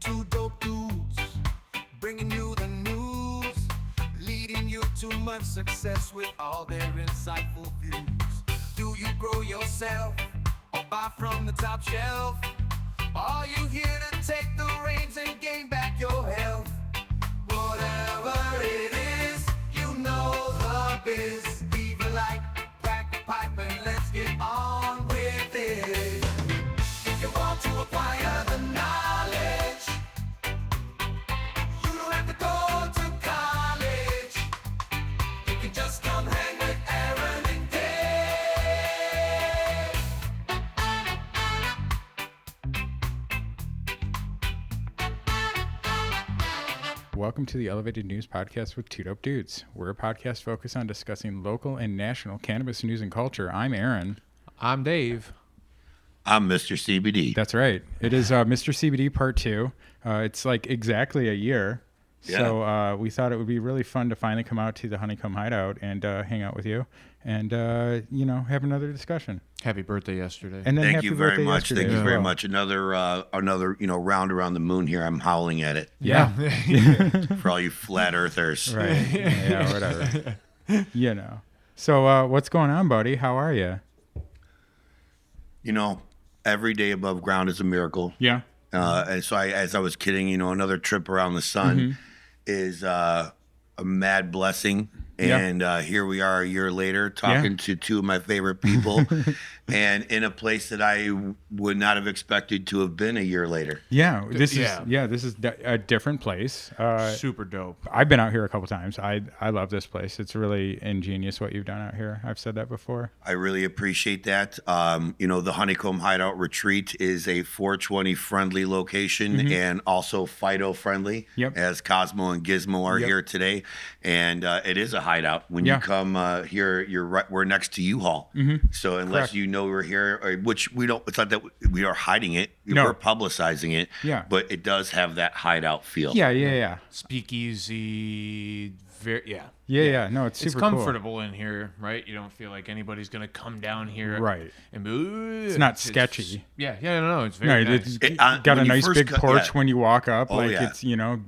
two dope dudes, bringing you the news, leading you to much success with all their insightful views. Do you grow yourself or buy from the top shelf? Are you here to take the reins and gain back your health? Whatever it is, you know the biz. Even like crack a pipe and let's get on with it. If you want to acquire the knowledge, you don't have to go to college. You can just come hang with Aaron and Dave. Welcome to the Elevated News Podcast with Two Dope Dudes. We're a podcast focused on discussing local and national cannabis news and culture. I'm Aaron. I'm Dave. I'm Mr.CBD. That's right. It is Mr.CBD Part 2. It's like exactly a year. Yeah. So we thought it would be really fun to finally come out to the HoneyComb Hideout and hang out with you and, have another discussion. Happy birthday yesterday. And then Thank happy you very birthday much. yesterday Thank you as very well. much. Another round around the moon here. I'm howling at it Yeah. for all you flat earthers. Right. Yeah, whatever. So what's going on, buddy? How are you? Every day above ground is a miracle. Yeah. And so as I was kidding, another trip around the sun is a mad blessing. Yeah. And here we are a year later talking to two of my favorite people and in a place that I would not have expected to have been a year later. Yeah. This is a different place. Super dope. I've been out here a couple times. I love this place. It's really ingenious what you've done out here. I've said that before. I really appreciate that. The HoneyComb Hideout Retreat is a 420 friendly location and also Phyto friendly, Yep. as Cosmo and Gizmo are Yep. here today. And it is a hideout. When you come here, you're right. We're next to U-Haul. So unless Correct. you know we're here, which we don't, it's not that we are hiding it. No. We're publicizing it. Yeah. But it does have that hideout feel. Yeah. Speakeasy. Yeah. No, it's super It's comfortable in here, right? You don't feel like anybody's going to come down here. Right. And be, It's not sketchy. No, it's very nice. It's got a when you nice first big co- porch yeah. when you walk up. Oh, yeah. It's,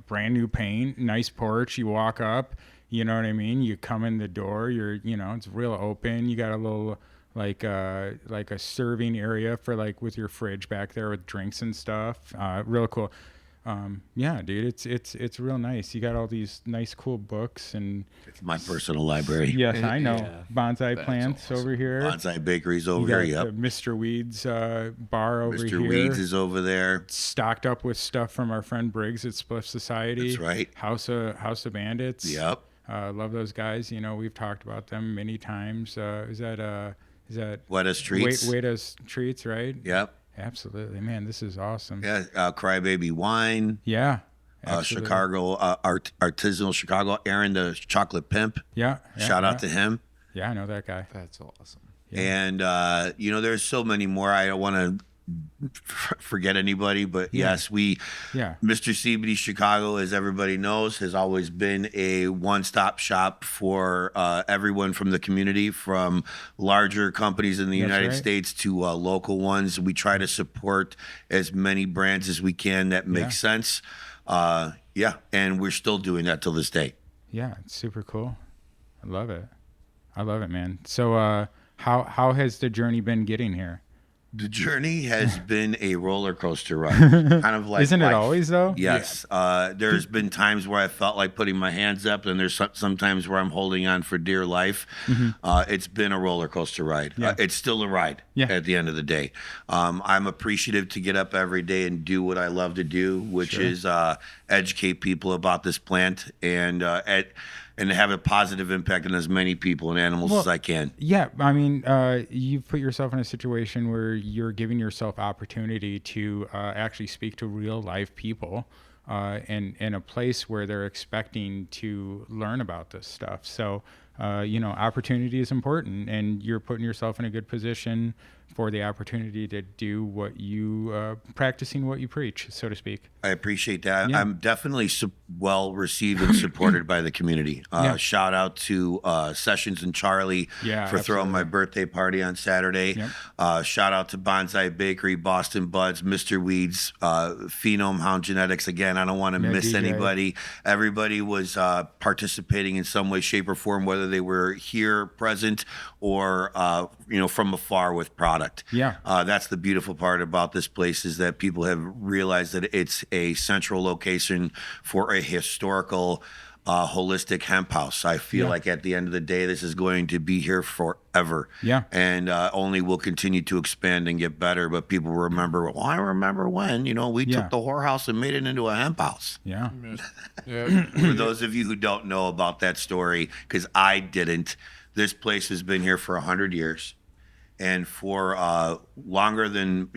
brand new paint, nice porch. You walk up, you know what I mean? You come in the door, it's real open. You got a little like a serving area for with your fridge back there with drinks and stuff. Real cool. Dude, it's real nice. You got all these nice, cool books and It's my personal library. yes, I know Yeah. bonsai That's plants awesome. over here. Bonsai Bakery's over You here. got Yep. the Mr. Weeds bar over Mr. here. Weeds is over there. Stocked up with stuff from our friend Briggs at Spliff Society. That's right. House of Bandits. Yep. Love those guys. We've talked about them many times. Is that Wetta's Treats. Waitas Treats, right? Yep. Absolutely, man. This is awesome. Yeah. Crybaby Wine. Yeah. Absolutely. Chicago, artisanal Chicago. Aaron, the chocolate pimp. Yeah. Shout out to him. Yeah, I know that guy. That's awesome. Yeah. And, there's so many more. I don't want to forget anybody, but yes, Yeah. Mr. CBD Chicago, as everybody knows, has always been a one-stop shop for everyone from the community, from larger companies in the That's United right. States to local ones. We try to support as many brands as we can that make sense. And we're still doing that till this day. Yeah, it's super cool. I love it, man. So, how has the journey been getting here? The journey has been a roller coaster ride, kind of like Isn't it life. always though? Yes. There's been times where I felt like putting my hands up, and there's some times where I'm holding on for dear life. It's been a roller coaster ride. Yeah. It's still a ride at the end of the day. I'm appreciative to get up every day and do what I love to do, which is educate people about this plant and have a positive impact on as many people and animals as I can. Yeah, I mean, you've put yourself in a situation where you're giving yourself opportunity to actually speak to real life people and a place where they're expecting to learn about this stuff. So, opportunity is important, and you're putting yourself in a good position for the opportunity to do what you, practicing what you preach, so to speak. I appreciate that. Yeah. I'm definitely well received and supported by the community. Shout out to Sessions and Charlie for throwing my birthday party on Saturday. Yep. Shout out to Bonsai Bakery, Boston Buds, Mr. Weeds, Phenome Hound Genetics. Again, I don't want to miss DJ. anybody. Everybody was participating in some way, shape, or form, whether they were here present or from afar with product. Yeah. That's the beautiful part about this place, is that people have realized that it's a central location for a historical, holistic hemp house. I feel like at the end of the day, this is going to be here forever. Yeah. And only will continue to expand and get better. But people remember, well, I remember when, we took the whorehouse and made it into a hemp house. Yeah. For those of you who don't know about that story, because I didn't, this place has been here for 100 years. And for longer than,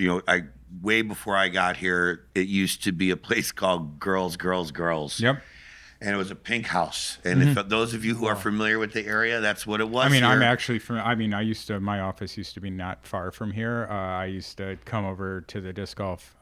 way before I got here, it used to be a place called Girls, Girls, Girls. Yep. And it was a pink house. And if those of you who are familiar with the area, that's what it was. I mean, here. I'm actually from, my office used to be not far from here. I used to come over to the disc golf.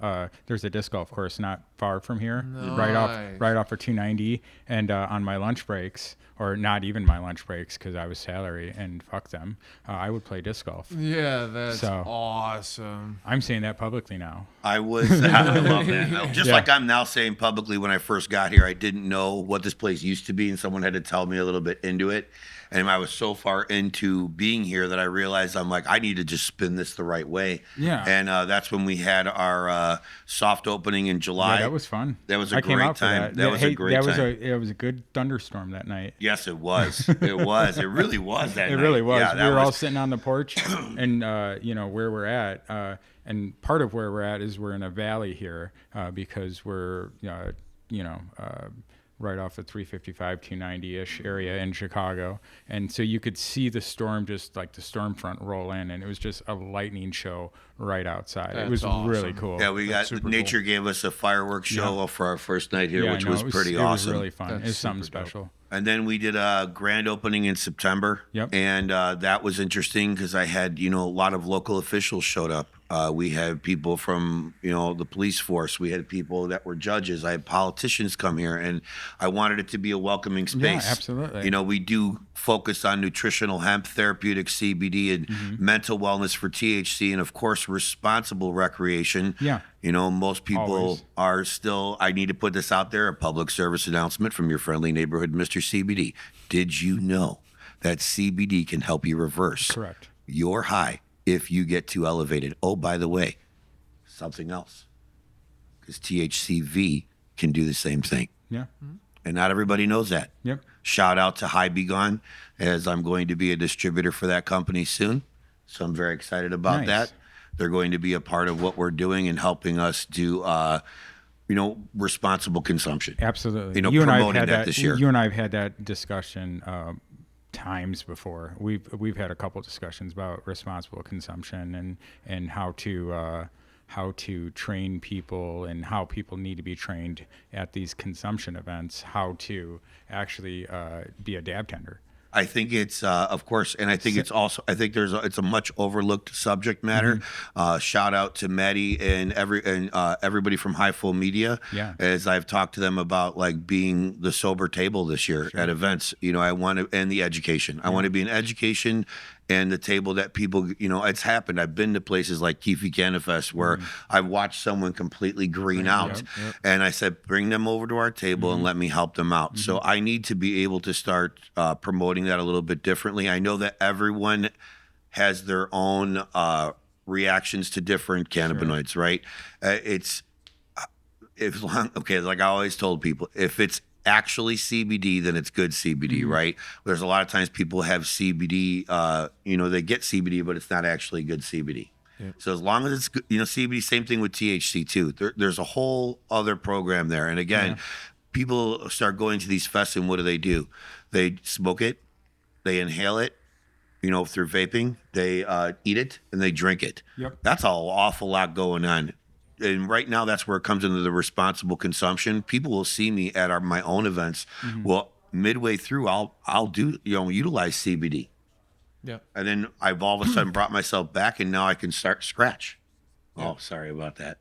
There's a disc golf course not far from here, right off of 290. And on my lunch breaks, or not even my lunch breaks, because I was salary and fuck them, I would play disc golf. Yeah, that's awesome. I'm saying that publicly now. I love that. Just like I'm now saying publicly, when I first got here, I didn't know what this place used to be, and someone had to tell me a little bit into it. And I was so far into being here that I realized I'm like, I need to just spin this the right way. Yeah. And that's when we had our soft opening in July. Yeah, that was fun. That was a great time. That was a great time. It was a good thunderstorm that night. Yes, it was. It was. It really was that night. It really was. Yeah, we were all sitting on the porch, and where we're at, and part of where we're at is we're in a valley here, because we're right off the 355, 290-ish area in Chicago. And so you could see the storm, just like the storm front roll in, and it was just a lightning show right outside. It was really cool. Yeah, nature gave us a fireworks show for our first night here, which was pretty awesome. It was really fun. It was something special. Dope. And then we did a grand opening in September. Yep. And that was interesting because I had, a lot of local officials showed up. We had people from, the police force. We had people that were judges. I had politicians come here, and I wanted it to be a welcoming space. Yeah, absolutely. We do focus on nutritional hemp, therapeutic CBD, and mental wellness for THC, and of course, responsible recreation. Yeah. Most people are still, I need to put this out there, a public service announcement from your friendly neighborhood, Mr.CBD. Did you know that CBD can help you reverse your high if you get too elevated? Oh, by the way, something else, because THCV can do the same thing. Yeah. And not everybody knows that. Yep. Shout out to High Be Gone, as I'm going to be a distributor for that company soon. So I'm very excited about that. They're going to be a part of what we're doing and helping us do, responsible consumption. Absolutely. Promoting that this year. You and I have had that discussion times before. We've had a couple discussions about responsible consumption and how to train people and how people need to be trained at these consumption events, how to actually be a dab tender. I think it's, of course, and I think it's also, it's a much overlooked subject matter. Shout out to Maddie and everybody from High Full Media. Yeah. As I've talked to them about like being the sober table this year at events, I want to, and the education. I want to be an education and the table that people, it's happened. I've been to places like Keefe Canna Fest where I've watched someone completely green out. And I said, bring them over to our table and let me help them out. So I need to be able to start promoting that a little bit differently. I know that everyone has their own reactions to different cannabinoids, right? Like I always told people, if it's actually CBD, then it's good CBD, right? There's a lot of times people have CBD, they get CBD, but it's not actually good CBD. Yeah. So as long as it's good, CBD, same thing with THC too. There's a whole other program there. And again, people start going to these fests and what do? They smoke it, they inhale it, through vaping, they eat it, and they drink it. Yep. That's an awful lot going on. and right now that's where it comes into the responsible consumption. People will see me at my own events. Well, midway through, I'll do utilize CBD, Yeah. and then I've all of a sudden brought myself back, and now I can start scratch. Oh, sorry about that.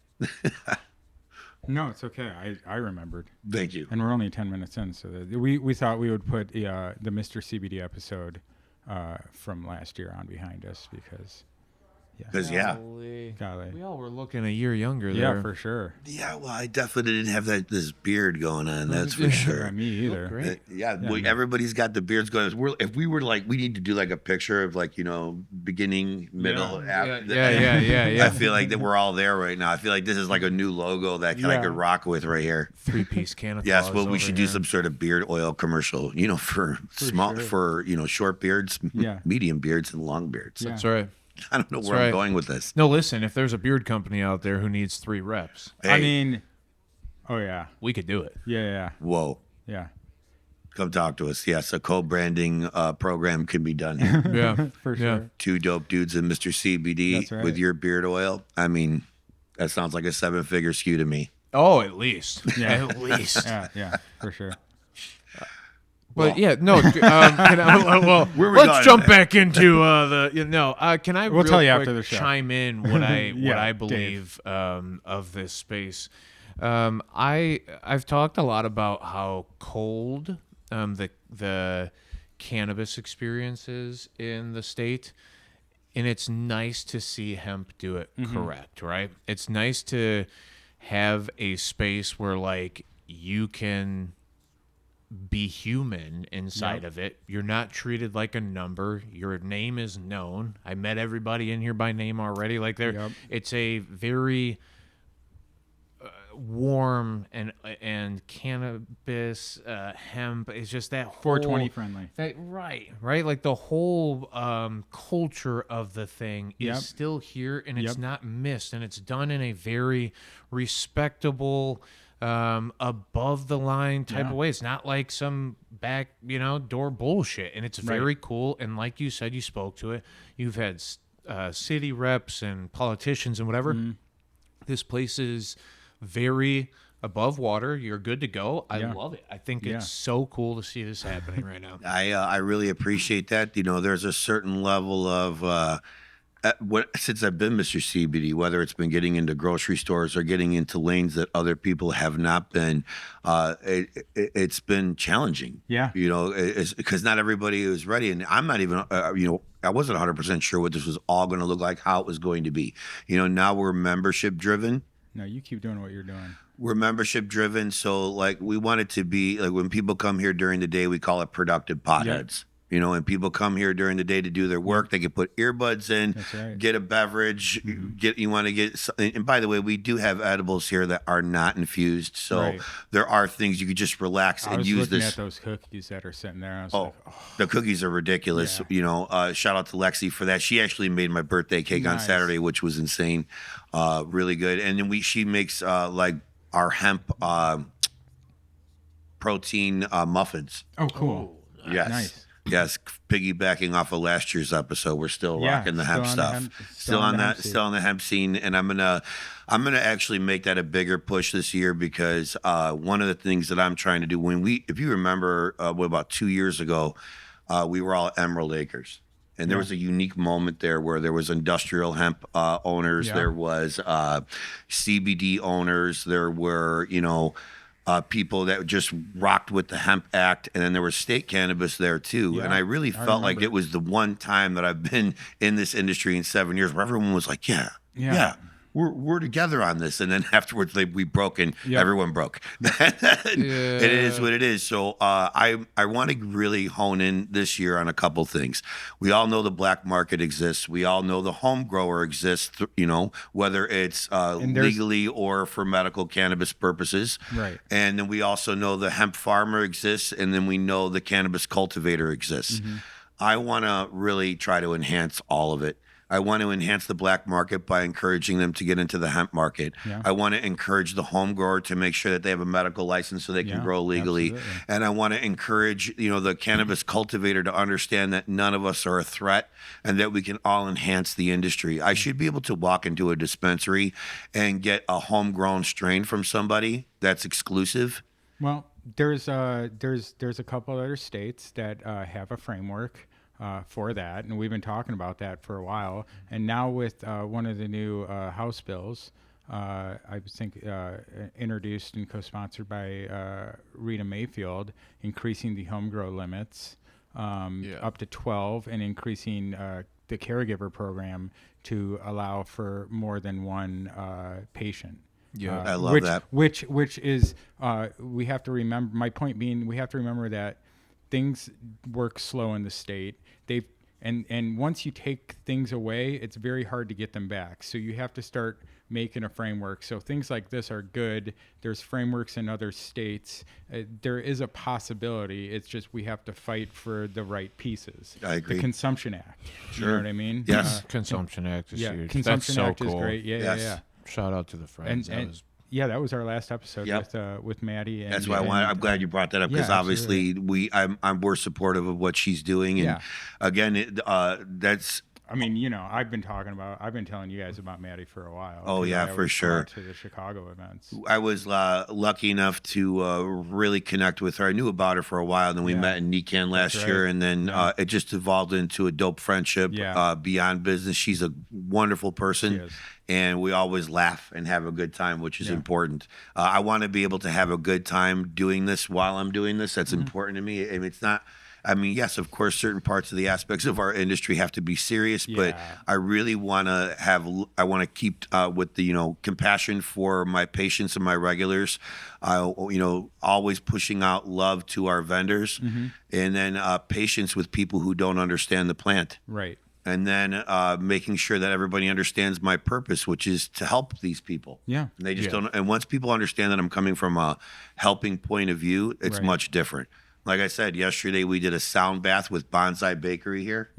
No, it's okay. I remembered. Thank you. And we're only 10 minutes in, so we thought we would put the Mr. CBD episode from last year on behind us because golly. We all were looking a year younger there. Yeah, for sure. Yeah, well, I definitely didn't have this beard going on. That's for sure. Yeah, me either. Great. Everybody's got the beards going. If we were like, we need to do like a picture of like, beginning, middle, after. Yeah. I feel like that we're all there right now. I feel like this is like a new logo that I could rock with right here. 3-piece canna. Yes, well, we should do some sort of beard oil commercial, for small, sure. for short beards, medium beards, and long beards. Yeah. That's right. I don't know where I'm going with this. No, listen, if there's a beard company out there who needs 3 reps, Hey, I mean, oh yeah, we could do it. yeah, whoa. yeah. Come talk to us. Yes, a co-branding program can be done. Yeah. For sure. 2 dope dudes and Mr. CBD That's right. with your beard oil. I mean, that sounds like a 7-figure SKU to me. Oh, at least. Yeah. At least. Yeah, for sure. But let's jump back into can I We'll real tell you quick after the show. chime in what I Yeah, believe of this space. I've talked a lot about how cold the cannabis experience is in the state, and it's nice to see hemp do it correct, right? It's nice to have a space where like you can be human inside of it. You're not treated like a number. Your name is known. I met everybody in here by name already. Like it's a very warm and cannabis, hemp. It's just that whole 420 friendly. Right. Like the whole culture of the thing is still here, and it's not missed, and it's done in a very respectable, above the line type of way. It's not like some back door bullshit, and it's very cool. And like you said, you spoke to it. You've had city reps and politicians and whatever. This place is very above water. You're good to go. I love it. I think it's so cool to see this happening right now. I really appreciate that. There's a certain level of since I've been Mr. CBD, whether it's been getting into grocery stores or getting into lanes that other people have not been, it's been challenging. Yeah. Because not everybody is ready. And I'm not even, I wasn't 100% sure what this was all going to look like, how it was going to be. Now we're membership driven. No, you keep doing what you're doing. We're membership driven. So like we want it to be like when people come here during the day, we call it productive potheads. And people come here during the day to do their work. They can put earbuds in, get a beverage, and by the way, we do have edibles here that are not infused. So there are things you could just relax and use this. I was looking at those cookies that are sitting there. I was like, the cookies are ridiculous. Shout out to Lexi for that. She actually made my birthday cake on Saturday, which was insane. Really good. And then she makes like our hemp protein muffins. Oh, cool. Yes. Nice. Yes, piggybacking off of last year's episode, we're still rocking the hemp stuff. Still on the hemp scene, and I'm gonna actually make that a bigger push this year because one of the things that I'm trying to do if you remember, about 2 years ago, we were all at Emerald Acres. And there was a unique moment there where there was industrial hemp owners, there was CBD owners, there were people that just rocked with the Hemp Act, and then there was state cannabis there too. And I really felt like it was the one time that I've been in this industry in 7 years where everyone was like, yeah. We're together on this, and then afterwards we broke and everyone broke. It is what it is. So I want to really hone in this year on a couple things. We all know the black market exists. We all know the home grower exists. Whether it's legally or for medical cannabis purposes. Right. And then we also know the hemp farmer exists, and then we know the cannabis cultivator exists. I want to really try to enhance all of it. I want to enhance the black market by encouraging them to get into the hemp market. Yeah. I want to encourage the home grower to make sure that they have a medical license so they can Yeah, grow legally. absolutely. And I want to encourage, the cannabis cultivator to understand that none of us are a threat and that we can all enhance the industry. I should be able to walk into a dispensary and get a homegrown strain from somebody that's exclusive. Well, there's a couple other states that have a framework for that, and we've been talking about that for a while. And now with one of the new House bills, I think introduced and co-sponsored by Rita Mayfield, increasing the home grow limits up to 12 and increasing the caregiver program to allow for more than one patient. Yeah, I love that. Which is we have to remember. My point being, we have to remember that things work slow in the state. And once you take things away, it's very hard to get them back. So you have to start making a framework. So things like this are good. There's frameworks in other states. There is a possibility. It's just we have to fight for the right pieces. I agree. The Consumption Act. Sure. You know what I mean? Yes. Consumption Act is huge. Consumption That's so Act cool. is great. Yeah, Yes. yeah. Shout out to the friends. That was our last episode Yep. with Maddie. And, That's why I'm glad you brought that up, because yeah, obviously we're supportive of what she's doing. And Yeah. again, that's I mean, I've been telling you guys about Maddie for a while. Oh, 'cause yeah, I for always come sure. out to the Chicago events. I was lucky enough to really connect with her. I knew about her for a while, and then we Yeah. met in Nican last That's year, right. and then it just evolved into a dope friendship Yeah. beyond business. She's a wonderful person, She is. and we always laugh and have a good time, which is Yeah. important. I want to be able to have a good time doing this while I'm doing this. That's Mm-hmm. important to me. And it's not. I mean, yes, of course, certain parts of the aspects of our industry have to be serious, but Yeah. I really want to keep with the, compassion for my patients and my regulars. Always pushing out love to our vendors, and then patience with people who don't understand the plant. Right. And then making sure that everybody understands my purpose, which is to help these people. Yeah. And they just don't. And once people understand that I'm coming from a helping point of view, it's Right. much different. Like I said, yesterday we did a sound bath with Bonsai Bakery here,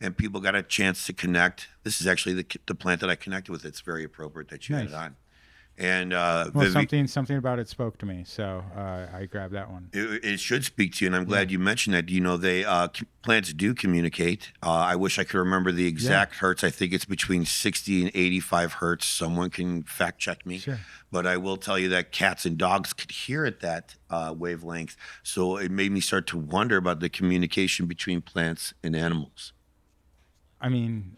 and people got a chance to connect. This is actually the plant that I connected with. It's very appropriate that you had it Nice. on. And Well, something about it spoke to me, so I grabbed that one. it should speak to you, and I'm glad you mentioned that. Plants do communicate. I wish I could remember the exact hertz. I think it's between 60 and 85 hertz. Someone can fact check me. Sure. But I will tell you that cats and dogs could hear at that wavelength. So it made me start to wonder about the communication between plants and animals. I mean,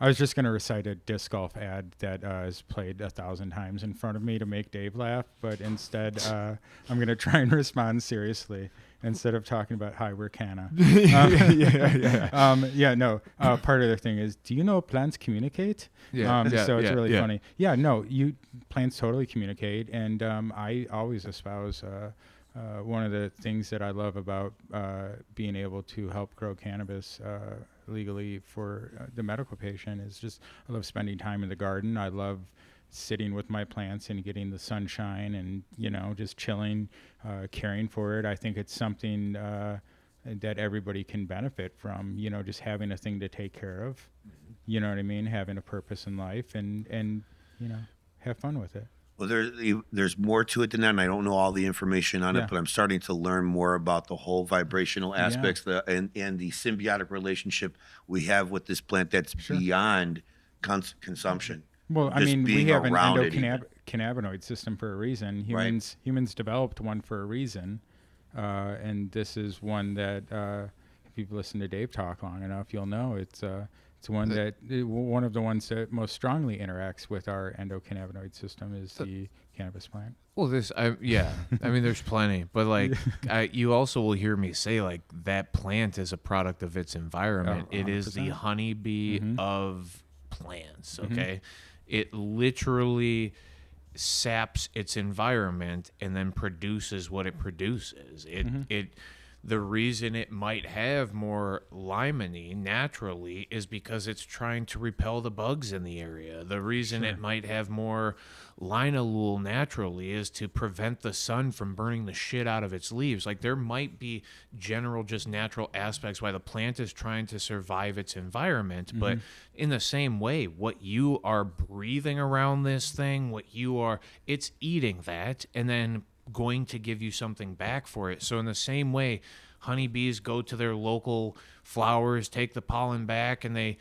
I was just going to recite a disc golf ad that is played 1,000 times in front of me to make Dave laugh, but instead I'm going to try and respond seriously instead of talking about hi, we're canna. Part of the thing is, do you know plants communicate? So it's really funny. Yeah, no, plants totally communicate, and I always espouse one of the things that I love about being able to help grow cannabis legally for the medical patient is just I love spending time in the garden. I love sitting with my plants and getting the sunshine and just chilling, caring for it. I think it's something that everybody can benefit from. Just having a thing to take care of. You know what I mean? Having a purpose in life and have fun with it. Well, there's more to it than that, and I don't know all the information on it, but I'm starting to learn more about the whole vibrational aspects and the symbiotic relationship we have with this plant that's beyond consumption. Well, I Just mean, we being have an around it even. endocannabinoid system for a reason. Right. Humans developed one for a reason, and this is one that if you've listened to Dave talk long enough, you'll know it's one one of the ones that most strongly interacts with our endocannabinoid system is the cannabis plant. Well, I mean, there's plenty, but you also will hear me say that plant is a product of its environment. Oh, it is the 100%. honeybee of plants. Okay, it literally saps its environment and then produces what it produces. the reason it might have more limonene naturally is because it's trying to repel the bugs in the area. The reason it might have more linalool naturally is to prevent the sun from burning the shit out of its leaves. Like, there might be general, just natural aspects why the plant is trying to survive its environment. But in the same way, what you are breathing around this thing, it's eating that and then going to give you something back for it. So in the same way, honeybees go to their local flowers, take the pollen back, and they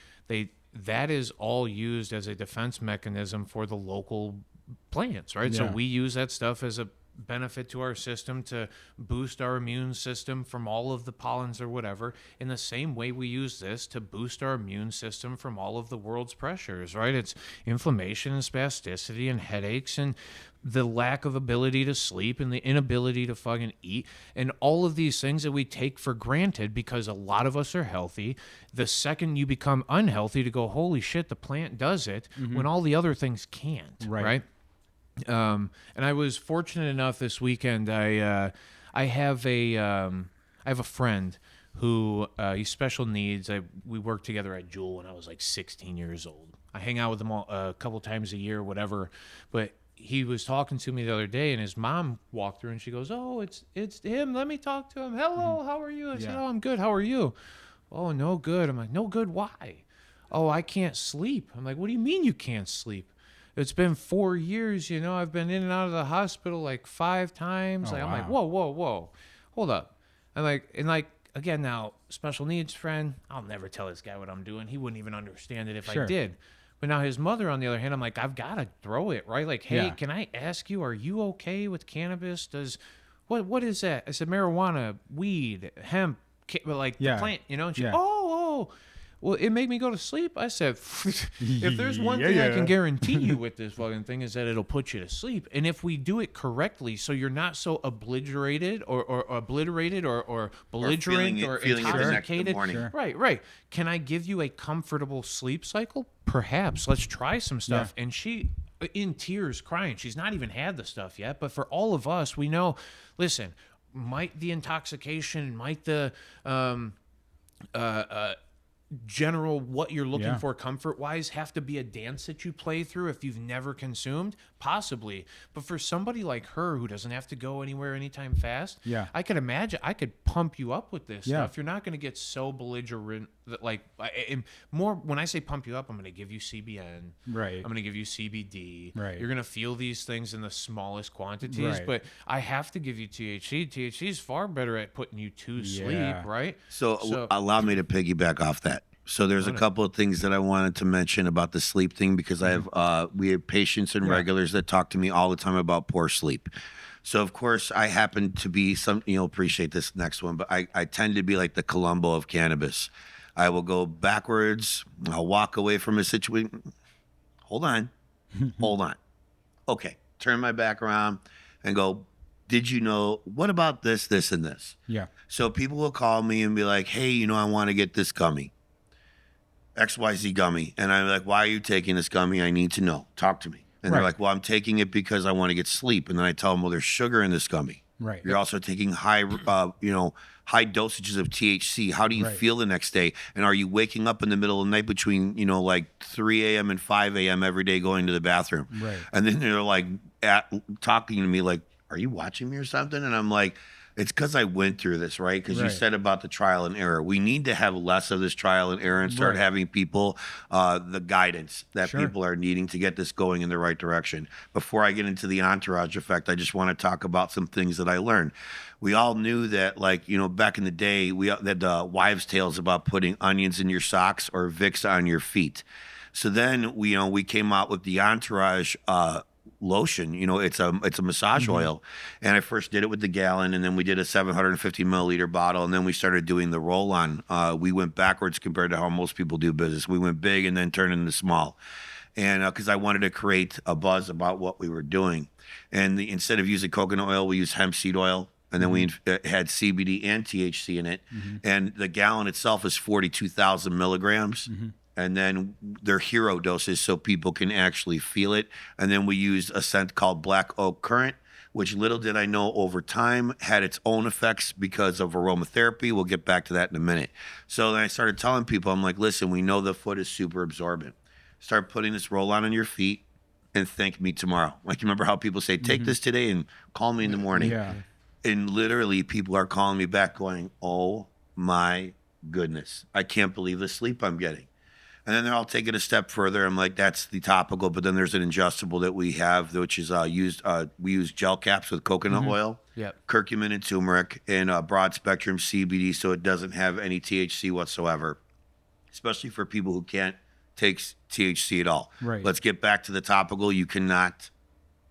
that is all used as a defense mechanism for the local plants, right? So we use that stuff as a benefit to our system to boost our immune system from all of the pollens or whatever. In the same way, we use this to boost our immune system from all of the world's pressures, right? It's inflammation and spasticity and headaches and the lack of ability to sleep and the inability to fucking eat and all of these things that we take for granted because a lot of us are healthy. The second you become unhealthy, to go, holy shit, the plant does it, when all the other things can't, right? And I was fortunate enough this weekend. I have a friend who he's special needs. We worked together at Jewel when I was like 16 years old. I hang out with him a couple times a year, whatever. But he was talking to me the other day, and his mom walked through, and she goes, "Oh, it's him. Let me talk to him. Hello, how are you?" I said, "Oh, I'm good. How are you?" "Oh, no good." I'm like, "No good? Why?" "Oh, I can't sleep." I'm like, "What do you mean you can't sleep?" "It's been 4 years, I've been in and out of the hospital like 5 times. I'm like, whoa, hold up. I'm like, again, now, special needs friend, I'll never tell this guy what I'm doing. He wouldn't even understand it if I did. But now his mother, on the other hand, I'm like, I've got to throw it, right? Like, hey, can I ask you, are you okay with cannabis? What is that? I said, marijuana, weed, hemp, the plant, And she, oh. Well, it made me go to sleep. I said, if there's one thing I can guarantee you with this fucking thing is that it'll put you to sleep. And if we do it correctly, so you're not so obliterated or belligerent or intoxicated. Right. Can I give you a comfortable sleep cycle? Perhaps. Let's try some stuff. And she, in tears, crying. She's not even had the stuff yet. But for all of us, we know, listen, might the intoxication, might the general what you're looking for comfort wise have to be a dance that you play through if you've never consumed? Possibly. But for somebody like her who doesn't have to go anywhere anytime fast, I could imagine I could pump you up with this stuff. You're not going to get so belligerent that, like, more when I say pump you up, I'm going to give you CBN, right? I'm going to give you CBD, right? You're going to feel these things in the smallest quantities, but I have to give you THC. THC is far better at putting you to sleep, right? So allow me to piggyback off that. So there's a couple of things that I wanted to mention about the sleep thing, because I have we have patients and regulars that talk to me all the time about poor sleep. So of course I happen to be you'll appreciate this next one, but I tend to be like the Columbo of cannabis. I will go backwards. I'll walk away from a situation. Hold on. Okay. Turn my back around and go, did you know, what about this, this, and this? Yeah. So people will call me and be like, hey, I want to get this gummy. XYZ gummy. And I'm like, why are you taking this gummy? I need to know. Talk to me. And they're like, well, I'm taking it because I want to get sleep. And then I tell them, well, there's sugar in this gummy. Right. You're also taking high dosages of THC. How do you feel the next day? And are you waking up in the middle of the night between, like 3 a.m. and 5 a.m. every day going to the bathroom? Right. And then they're like talking to me like, are you watching me or something? And I'm like, it's because I went through this, right? Because you said about the trial and error. We need to have less of this trial and error and start having people, the guidance that people are needing to get this going in the right direction. Before I get into the entourage effect, I just want to talk about some things that I learned. We all knew that, back in the day, we had wives' tales about putting onions in your socks or Vicks on your feet. So then, we came out with the entourage lotion. It's a massage oil, and I first did it with the gallon, and then we did a 750 milliliter bottle, and then we started doing the roll-on. We went backwards compared to how most people do business. We went big and then turned into small, and because I wanted to create a buzz about what we were doing. And instead of using coconut oil, we used hemp seed oil, and then we had CBD and THC in it, and the gallon itself is 42,000 milligrams. And then they're hero doses so people can actually feel it. And then we used a scent called Black Oak Currant, which little did I know over time had its own effects because of aromatherapy. We'll get back to that in a minute. So then I started telling people, I'm like, listen, we know the foot is super absorbent. Start putting this roll-on on your feet and thank me tomorrow. Like, you remember how people say, take this today and call me in the morning. Yeah. And literally people are calling me back going, oh my goodness, I can't believe the sleep I'm getting. And then I'll take it a step further. I'm like, that's the topical, but then there's an ingestible that we have, which is we use gel caps with coconut oil, curcumin and turmeric, and broad spectrum CBD, so it doesn't have any THC whatsoever, especially for people who can't take THC at all. Right. Let's get back to the topical. You cannot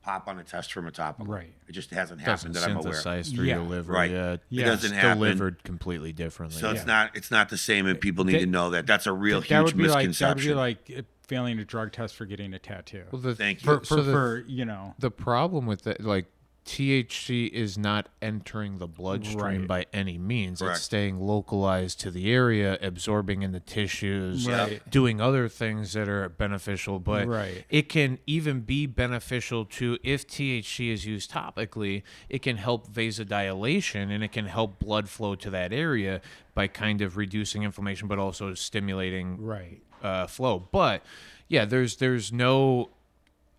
pop on a test from a topical. Right. It just hasn't happened that I'm aware of. Synthesized through Yeah. your liver. Right. Yeah. It doesn't happen. Delivered completely differently. So it's not the same, and people need to know that. That's a real huge misconception. That would be like failing a drug test for getting a tattoo. Well, Thank you. For you know, the problem with that, like, THC is not entering the bloodstream Right. by any means. Correct. It's staying localized to the area, absorbing in the tissues, Right. doing other things that are beneficial. But Right. it can even be beneficial to, if THC is used topically, it can help vasodilation and it can help blood flow to that area by kind of reducing inflammation, but also stimulating right. flow. But yeah, there's no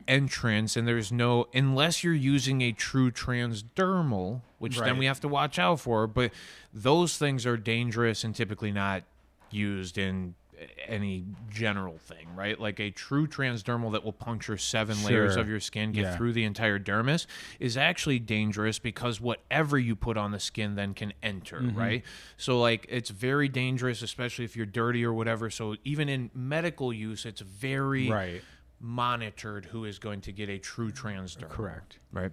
entrance, and there's no, unless you're using a true transdermal, which then Right. we have to watch out for. But those things are dangerous and typically not used in any general thing, right? Like a true transdermal that will puncture 7 layers Sure. of your skin, get Yeah. through the entire dermis, is actually dangerous because whatever you put on the skin then can enter, right? So like it's very dangerous, especially if you're dirty or whatever. So even in medical use, it's very Right. monitored who is going to get a true transdermal. Correct. Right.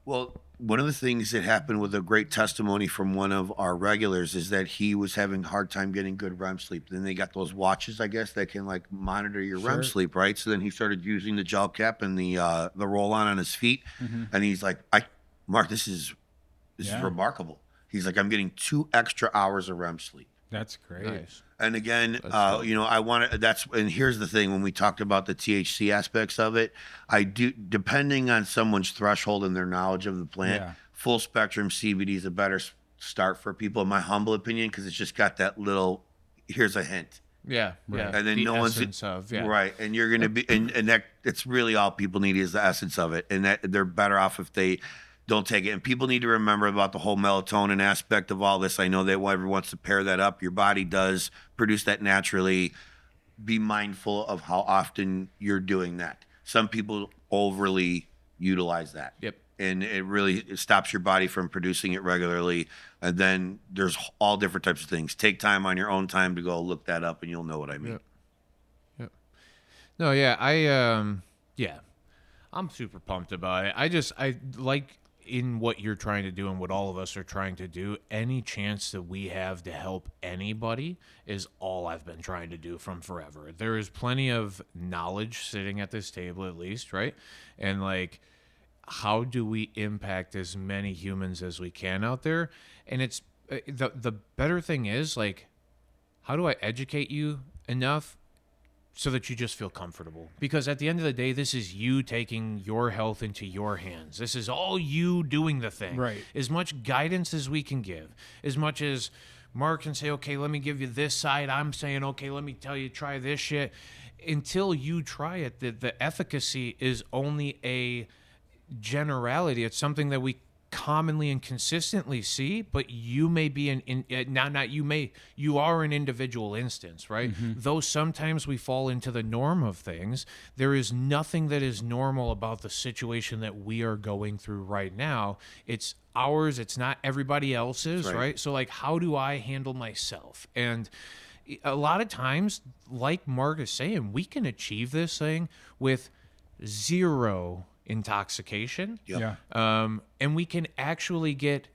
Well, one of the things that happened with a great testimony from one of our regulars is that he was having a hard time getting good REM sleep. Then they got those watches, I guess, that can like monitor your REM sleep, right? So then he started using the gel cap and the roll-on on his feet, and he's like, Mark, this is Yeah. remarkable. He's like, I'm getting 2 extra hours of REM sleep. That's great. Nice. And again, I want to, and here's the thing, when we talked about the THC aspects of it, I do, depending on someone's threshold and their knowledge of the plant, Yeah. full spectrum CBD is a better start for people, in my humble opinion, because it's just got that little, here's a hint. Yeah. Yeah. And then the no one's, essence of, yeah. right. And you're going to be, and that, it's really all people need is the essence of it. And that they're better off if they don't take it. And people need to remember about the whole melatonin aspect of all this. I know that everyone wants to pair that up. Your body does produce that naturally. Be mindful of how often you're doing that. Some people overly utilize that. Yep. And it stops your body from producing it regularly. And then there's all different types of things. Take time on your own time to go look that up, and you'll know what I mean. Yep. No, yeah, I'm super pumped about it. I like in what you're trying to do and what all of us are trying to do. Any chance that we have to help anybody is all I've been trying to do from forever. There is plenty of knowledge sitting at this table, at least, right? And like, how do we impact as many humans as we can out there? And it's the better thing is, like, how do I educate you enough so that you just feel comfortable? Because at the end of the day, this is you taking your health into your hands. This is all you doing the thing. Right. As much guidance as we can give, as much as Mark can say, okay, let me give you this side. I'm saying, okay, let me tell you, try this shit. Until you try it, the efficacy is only a generality. It's something that we commonly and consistently see, but you may be you are an individual instance, right? Though sometimes we fall into the norm of things, there is nothing that is normal about the situation that we are going through right now. It's ours, it's not everybody else's, right? So like, how do I handle myself? And a lot of times, like Mark is saying, we can achieve this thing with zero intoxication. Yeah. And we can actually get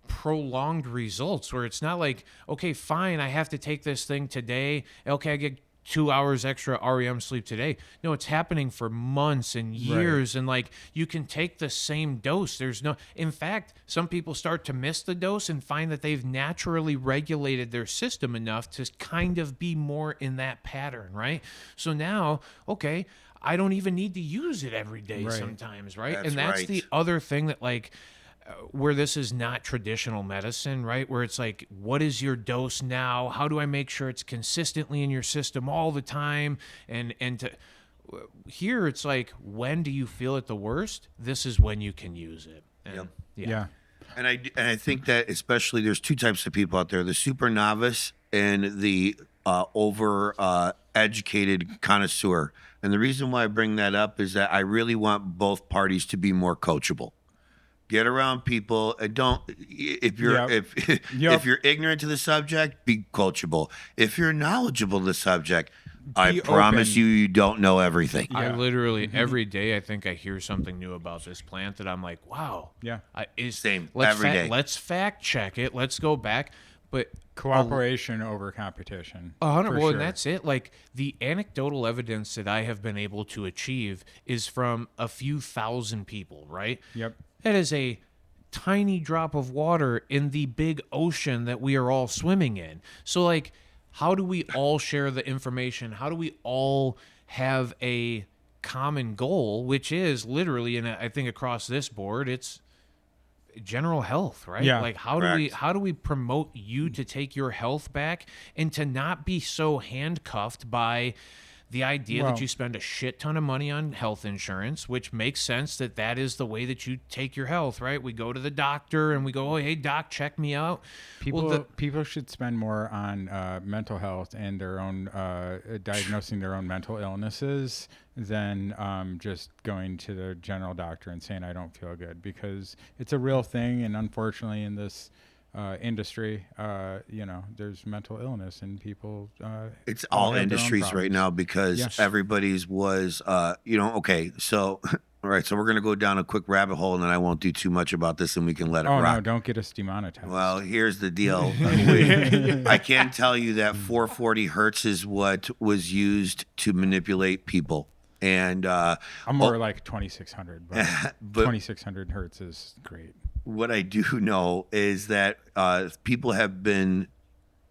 prolonged results where it's not like, okay, fine, I have to take this thing today. Okay, I get 2 hours extra REM sleep today. No, it's happening for months and years. And like, you can take the same dose. In fact, some people start to miss the dose and find that they've naturally regulated their system enough to kind of be more in that pattern, right? So now, okay, I don't even need to use it every day Right. sometimes, right? That's And that's right. the other thing that like where this is not traditional medicine, right? Where it's like, what is your dose now? How do I make sure it's consistently in your system all the time? And to here it's like, when do you feel it the worst? This is when you can use it. And, Yep. Yeah. And I think that especially there's two types of people out there: the super novice and the over educated connoisseur. And the reason why I bring that up is that I really want both parties to be more coachable. Get around people and don't. If you're Yep. if you're ignorant to the subject, be coachable. If you're knowledgeable to the subject, I Be promise open. you don't know everything. I Yeah. literally every day I think I hear something new about this plant that I'm like, wow. Yeah. Same, Let's every day. Let's fact check it. Let's go back. But Cooperation over competition. 100. for Well, sure. and that's it. Like the anecdotal evidence that I have been able to achieve is from a few thousand people, right? Yep. That is a tiny drop of water in the big ocean that we are all swimming in. So, like, how do we all share the information? How do we all have a common goal, which is literally, and I think across this board, it's general health, right? Yeah. Like, how do we promote you to take your health back and to not be so handcuffed by the idea Well- that you spend a shit ton of money on health insurance, which makes sense that is the way that you take your health, right? We go to the doctor and we go, oh, hey, doc, check me out. People should spend more on mental health and their own diagnosing their own mental illnesses than just going to the general doctor and saying I don't feel good, because it's a real thing. And unfortunately, in this industry, there's mental illness and people. It's all all have their own industries right problems. now because Yes. everybody's was, okay. So, all right. So we're going to go down a quick rabbit hole and then I won't do too much about this and we can let it Oh rock. no! Don't get us demonetized. Well, here's the deal. I can tell you that 440 hertz is what was used to manipulate people. And I'm more like 2600, but, but 2600 hertz is great. what I do know is that people have been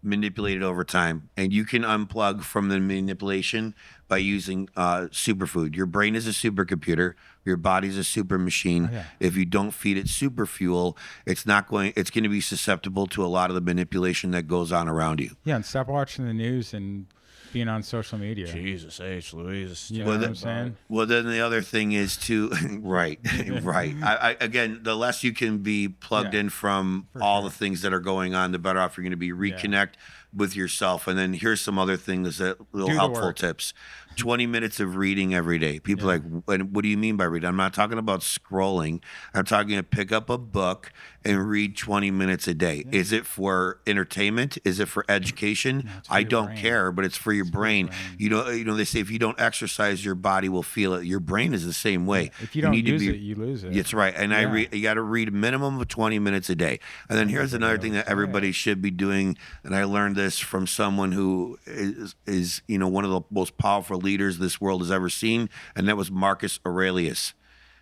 manipulated over time, and you can unplug from the manipulation by using superfood. Your brain is a supercomputer. Your body's a super machine. Oh, yeah. If you don't feed it super fuel, it's going to be susceptible to a lot of the manipulation that goes on around you. Yeah, and stop watching the news and being on social media. Jesus H. Louise. You know what I'm saying? Well, then the other thing is to right. I again, the less you can be plugged Yeah, in from all the things that are going on, the better off you're going to be. Reconnect with yourself, and then here's some other things that little Do the helpful work. tips. 20 minutes of reading every day. People are like, what do you mean by reading? I'm not talking about scrolling. I'm talking to pick up a book and read 20 minutes a day. Is it for entertainment? Is it for education? it's for I your don't brain. care, but it's for your brain. You know, they say if you don't exercise, your body will feel it. Your brain is the same way. If you don't need to use be- it, you lose it. That's right. And you got to read a minimum of 20 minutes a day. And then here's another thing that everybody should be doing. And I learned this from someone who is one of the most powerful leaders this world has ever seen, and that was Marcus Aurelius.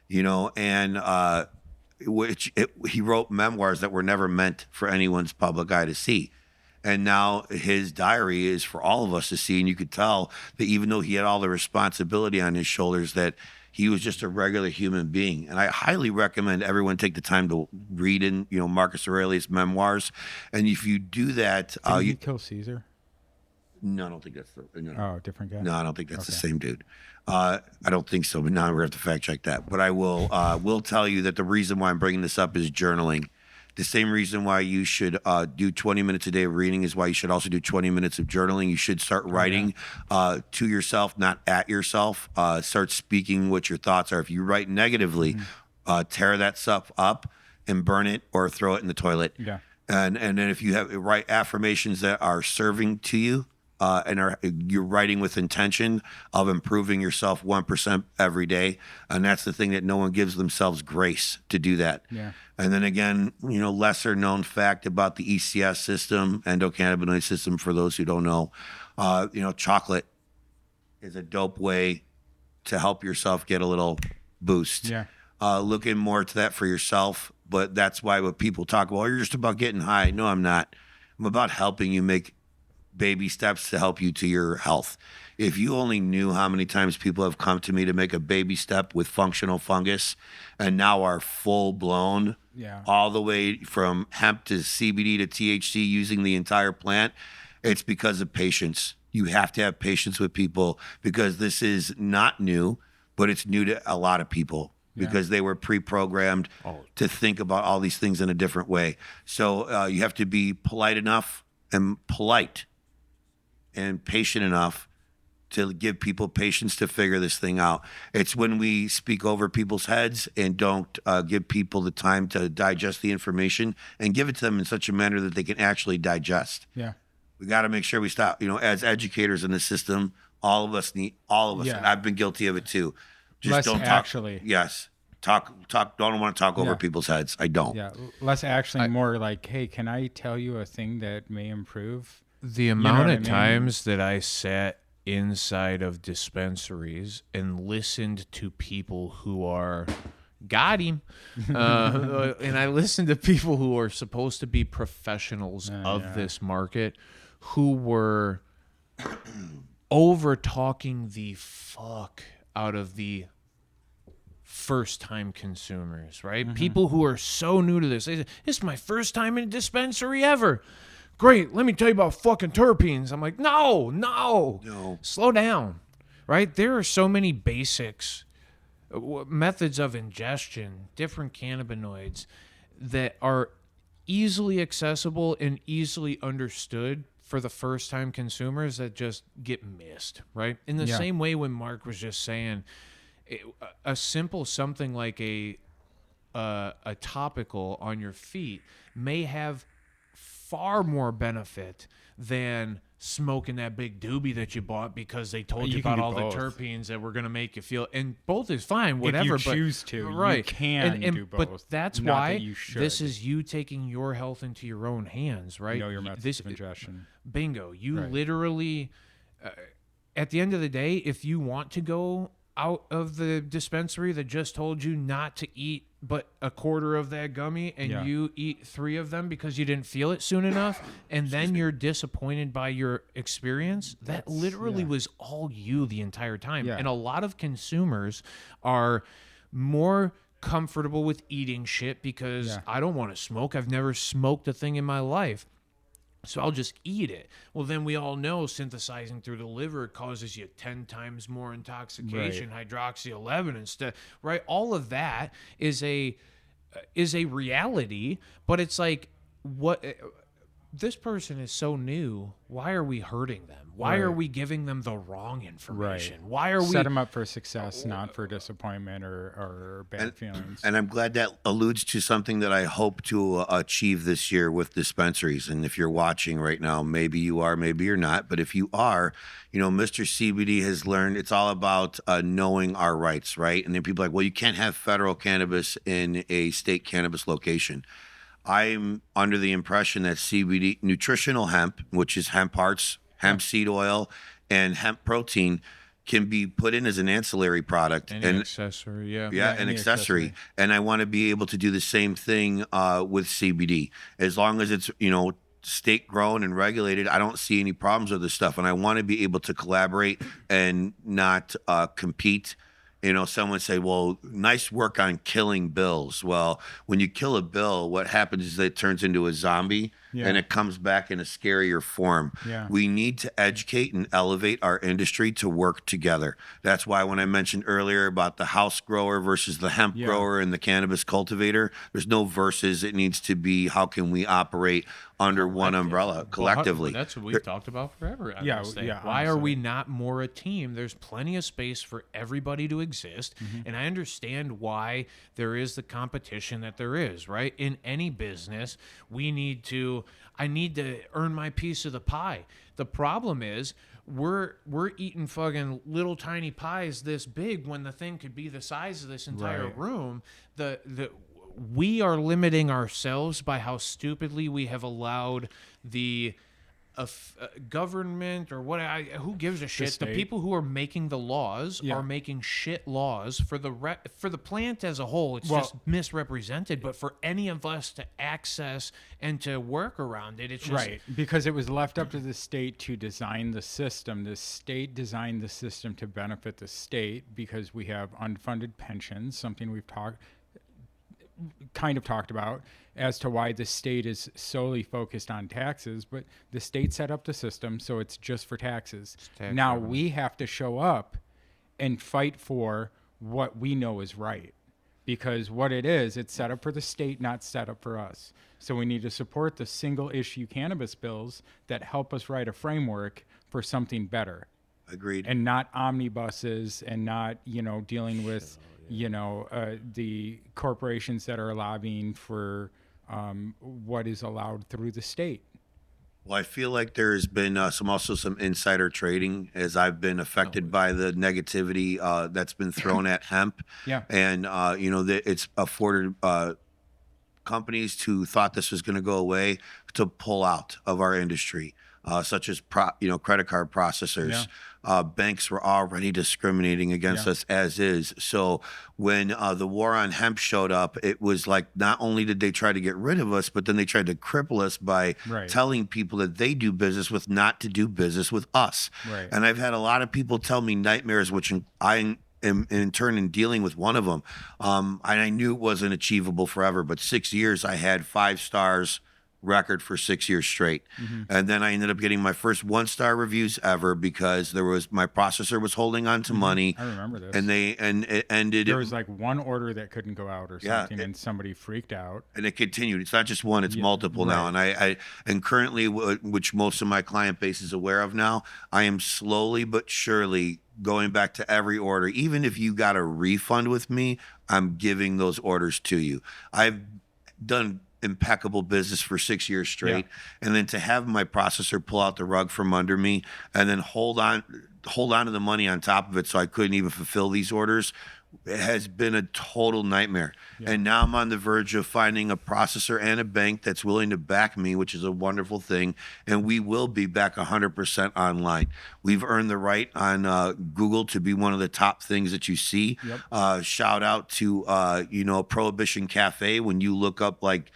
He wrote memoirs that were never meant for anyone's public eye to see. And now his diary is for all of us to see. And you could tell that even though he had all the responsibility on his shoulders, that he was just a regular human being. And I highly recommend everyone take the time to read in, Marcus Aurelius' memoirs. And if you do that, Didn't he kill Caesar? no, I don't think that's Oh, different guy. no, I don't think that's the same dude. I don't think so, but now we're going to have to fact check that. But I will tell you that the reason why I'm bringing this up is journaling. The same reason why you should do 20 minutes a day of reading is why you should also do 20 minutes of journaling. You should start writing to yourself, not at yourself. Start speaking what your thoughts are. If you write negatively, tear that stuff up and burn it or throw it in the toilet. Yeah. And then if you write affirmations that are serving to you, you're writing with intention of improving yourself 1% every day, and that's the thing that no one gives themselves grace to do that. Yeah. And then again, lesser known fact about the ECS system, endocannabinoid system, for those who don't know, chocolate is a dope way to help yourself get a little boost. Yeah. Looking more to that for yourself, but that's why when people talk, well, you're just about getting high. No, I'm not. I'm about helping you make baby steps to help you to your health. If you only knew how many times people have come to me to make a baby step with functional fungus and now are full blown, all the way from hemp to CBD to THC using the entire plant, it's because of patience. You have to have patience with people because this is not new, but it's new to a lot of people because they were pre-programmed to think about all these things in a different way. So you have to be polite enough and patient enough to give people patience to figure this thing out. It's when we speak over people's heads and don't give people the time to digest the information and give it to them in such a manner that they can actually digest. Yeah. We got to make sure we stop, as educators in the system, all of us, and I've been guilty of it too. Just don't talk. Yes. Talk. Don't want to talk over people's heads. I don't. Yeah. Less actually, more like, hey, can I tell you a thing that may improve? The amount of times that I sat inside of dispensaries and listened to people who are got him and I listened to people who are supposed to be professionals of this market who were over talking the fuck out of the first time consumers, right? People who are so new to this. They say, this is my first time in a dispensary ever. Great, let me tell you about fucking terpenes. I'm like, no. Slow down, right? There are so many basics, methods of ingestion, different cannabinoids that are easily accessible and easily understood for the first-time consumers that just get missed, right? In the same way when Mark was just saying, a simple something like a topical on your feet may have far more benefit than smoking that big doobie that you bought because they told you about all the terpenes that were going to make you feel, and both is fine, whatever. If you choose to, right. You can do both. But that's Not why that you should. This is you taking your health into your own hands, right? Know your methods of ingestion. Bingo. You literally, at the end of the day, if you want to go out of the dispensary that just told you not to eat but a quarter of that gummy and you eat 3 of them because you didn't feel it soon enough and then you're disappointed by your experience, that literally was all you the entire time. And a lot of consumers are more comfortable with eating shit because I don't want to smoke. I've never smoked a thing in my life. So I'll just eat it. Well, then we all know synthesizing through the liver causes you 10 times more intoxication, hydroxy-11 instead, right? All of that is a reality, but it's like, what? This person is so new. Why are we hurting them? Why are we giving them the wrong information? Why are we set them up for success, not for disappointment or bad feelings? And I'm glad that alludes to something that I hope to achieve this year with dispensaries. And if you're watching right now, maybe you are, maybe you're not. But if you are, Mr. CBD has learned it's all about knowing our rights, right? And then people are like, well, you can't have federal cannabis in a state cannabis location. I'm under the impression that CBD, nutritional hemp, which is hemp hearts, hemp seed oil, and hemp protein, can be put in as an ancillary product. An accessory, an accessory. And I want to be able to do the same thing with CBD. As long as it's, state grown and regulated, I don't see any problems with this stuff. And I want to be able to collaborate and not compete. Someone say, well, nice work on killing bills. Well, when you kill a bill, what happens is that it turns into a zombie and it comes back in a scarier form. We need to educate and elevate our industry to work together. That's why when I mentioned earlier about the house grower versus the hemp grower and the cannabis cultivator, there's no versus. It needs to be, how can we operate under one umbrella collectively? Well, that's what we've talked about forever. Why are we not more a team? There's plenty of space for everybody to exist. And I understand why there is the competition that there is, right? In any business, I need to earn my piece of the pie. The problem is we're eating fucking little tiny pies this big when the thing could be the size of this entire room. We are limiting ourselves by how stupidly we have allowed the government or what? Who gives a shit? The state. people who are making the laws Yeah. are making shit laws for the plant as a whole. It's just misrepresented. But for any of us to access and to work around it, it's just Right, because it was left up to the state to design the system. The state designed the system to benefit the state because we have unfunded pensions, something we've kind of talked about as to why the state is solely focused on taxes, but the state set up the system so it's just for taxes. tax Now revenue. we have to show up and fight for what we know is right. Because what it is, it's set up for the state, not set up for us. So we need to support the single issue cannabis bills that help us write a framework for something better. Agreed. And not omnibuses and not, dealing with, the corporations that are lobbying for what is allowed through the state. Well, I feel like there's been some insider trading as I've been affected by the negativity that's been thrown at hemp. Yeah. And, it's afforded companies who thought this was going to go away to pull out of our industry, such as, credit card processors. Banks were already discriminating against us as is. So when the war on hemp showed up, it was like not only did they try to get rid of us, but then they tried to cripple us by telling people that they do business with not to do business with us. Right. And I've had a lot of people tell me nightmares, which I am in turn in dealing with one of them. And I knew it wasn't achievable forever, but 6 years I had 5 stars record for 6 years straight. And then I ended up getting my first 1-star reviews ever because my processor was holding on to money. I remember this. And it ended. There was like one order that couldn't go out or something, and somebody freaked out. And it continued. It's not just one; it's multiple now. And and currently, which most of my client base is aware of now, I am slowly but surely going back to every order. Even if you got a refund with me, I'm giving those orders to you. I've done impeccable business for 6 years straight, and then to have my processor pull out the rug from under me and then hold on to the money on top of it so I couldn't even fulfill these orders, it has been a total nightmare. And now I'm on the verge of finding a processor and a bank that's willing to back me, which is a wonderful thing, and we will be back 100% online. We've earned the right on Google to be one of the top things that you see. Shout out to Prohibition Cafe. When you look up like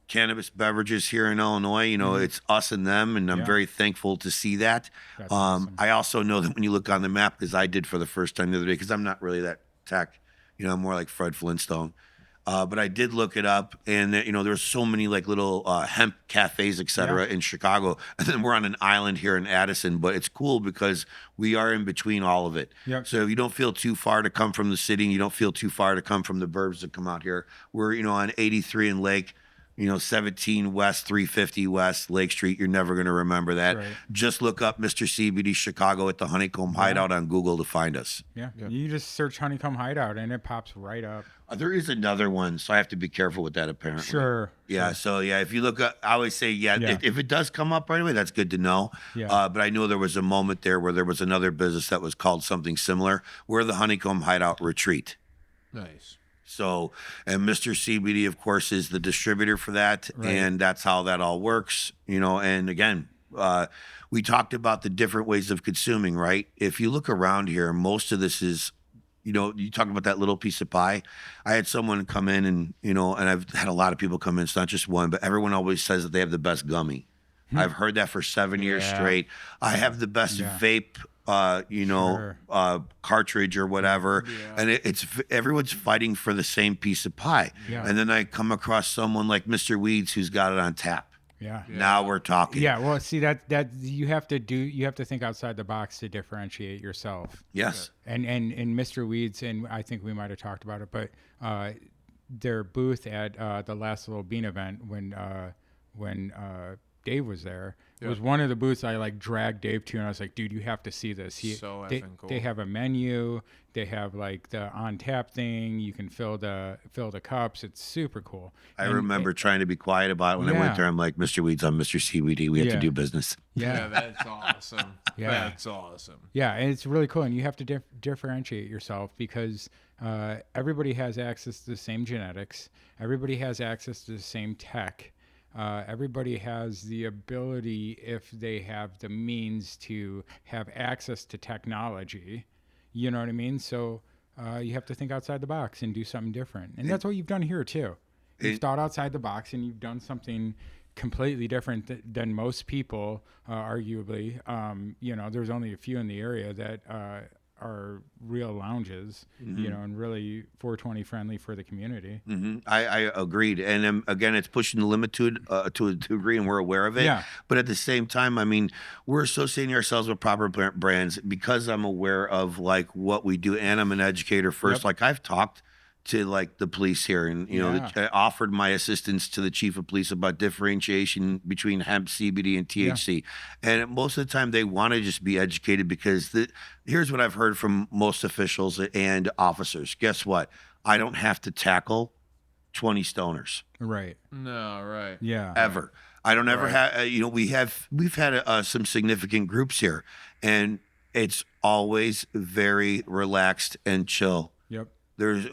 cannabis beverages here in Illinois, it's us and them, and I'm very thankful to see that. That's awesome. I also know that when you look on the map, because I did for the first time the other day, because I'm not really that tech, I'm more like Fred Flintstone. But I did look it up, and there's so many like little hemp cafes, etc. in Chicago, and then we're on an island here in Addison. But it's cool because we are in between all of it. So you don't feel too far to come from the city, and you don't feel too far to come from the burbs to come out here. We're on 83 and Lake. 17 West, 350 West, Lake Street. You're never going to remember that. Just look up Mr.CBD Chicago at the HoneyComb Hideout on Google to find us. You just search HoneyComb Hideout and it pops right up. There is another one, so I have to be careful with that apparently. Sure. So if you look up, I always say, if it does come up right away, that's good to know. But I know there was a moment there where there was another business that was called something similar. We're the HoneyComb Hideout Retreat. Nice. So, and Mr.CBD, of course, is the distributor for that. And that's how that all works, and again, we talked about the different ways of consuming, right? If you look around here, most of this is, you talk about that little piece of pie. I had someone come in and, and I've had a lot of people come in. It's not just one, but everyone always says that they have the best gummy. I've heard that for 7 years straight. I have the best vape cartridge or whatever, and it's everyone's fighting for the same piece of pie. And then I come across someone like Mr. Weeds who's got it on tap. Now we're talking. Well, see that you have to think outside the box to differentiate yourself. And Mr. Weeds, and I think we might have talked about it, but their booth at the last little bean event when Dave was there. It was one of the booths I like dragged Dave to, and I was like, dude, you have to see this. Effing cool. They have a menu. They have like the on tap thing. You can fill the cups. It's super cool. I remember trying to be quiet about it when I went there. I'm like, Mr. Weeds, I'm Mr.CBD. We have to do business. That's awesome. That's awesome. And it's really cool. And you have to differentiate yourself because everybody has access to the same genetics. Everybody has access to the same tech. everybody has the ability, if they have the means, to have access to technology. You know what I mean? So you have to think outside the box and do something different. And that's what you've done here too. You've thought outside the box and you've done something completely different than most people, arguably. There's only a few in the area that are real lounges, and really 420 friendly for the community. I agreed. And again, it's pushing the limit to a degree, and we're aware of it. Yeah. But at the same time, I mean, we're associating ourselves with proper brands because I'm aware of like what we do, and I'm an educator first. Yep. Like I've talked to like the police here, and I offered my assistance to the chief of police about differentiation between hemp, CBD, and THC. And most of the time, they want to just be educated because here's what I've heard from most officials and officers. Guess what? I don't have to tackle 20 stoners. Right. No, right. Yeah. Ever. I don't ever have. We've had some significant groups here, and it's always very relaxed and chill. Yep. There's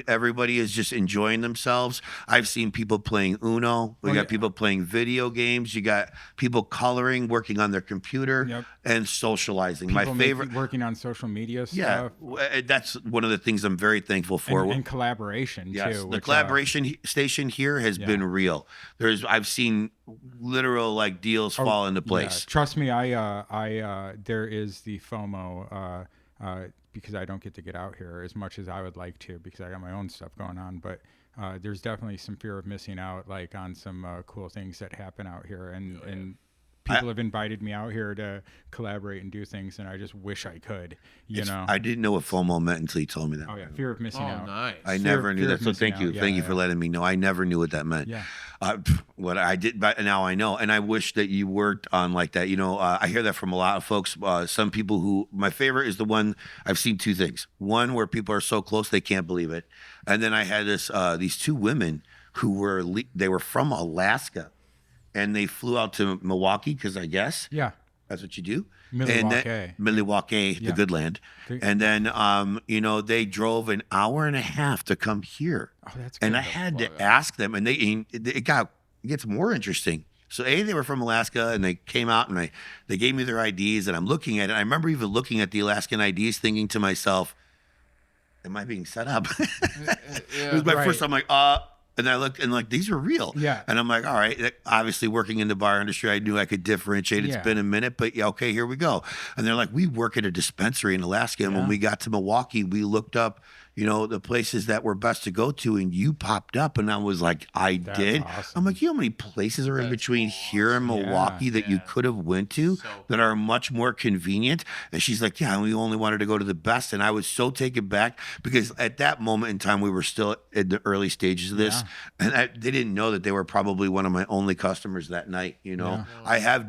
everybody is just enjoying themselves. I've seen people playing Uno. We got people playing video games. You got people coloring, working on their computer, and socializing. People My favorite, working on social media yeah, stuff. that's one of the things I'm very thankful for. And collaboration too. The collaboration station here has been real. I've seen literal like deals fall into place. Yeah. Trust me, there is the FOMO. Because I don't get to get out here as much as I would like to because I got my own stuff going on. But there's definitely some fear of missing out, like on some cool things that happen out here. And people have invited me out here to collaborate and do things, and I just wish I could, I didn't know what FOMO meant until you told me that. Oh, yeah, fear of missing out. Nice. I never knew that. So thank you. Thank you for letting me know. I never knew what that meant. Yeah. What I did, but now I know. And I wish that you worked on like that. I hear that from a lot of folks. Some people who, my favorite is the one, I've seen two things. One where people are so close they can't believe it. And then I had these two women who they were from Alaska. And they flew out to Milwaukee because I guess that's what you do. Milwaukee, the good land. And then, they drove an hour and a half to come here. Oh, that's good. And I had to ask them, and it gets more interesting. So they were from Alaska, and they came out, and they gave me their IDs, and I'm looking at it. I remember even looking at the Alaskan IDs, thinking to myself, "Am I being set up?" It was my first time. I'm like, And I looked and like, these are real. Yeah. And I'm like, all right, obviously working in the bar industry, I knew I could differentiate. It's been a minute, but okay, here we go. And they're like, we work at a dispensary in Alaska. And when we got to Milwaukee, we looked up, the places that were best to go to. And you popped up and I was like, That's did. Awesome. I'm like, you know how many places are in between here and Milwaukee that you could have went to that are much more convenient? And she's like, yeah, we only wanted to go to the best. And I was so taken back because at that moment in time, we were still in the early stages of this. And they didn't know that they were probably one of my only customers that night. I have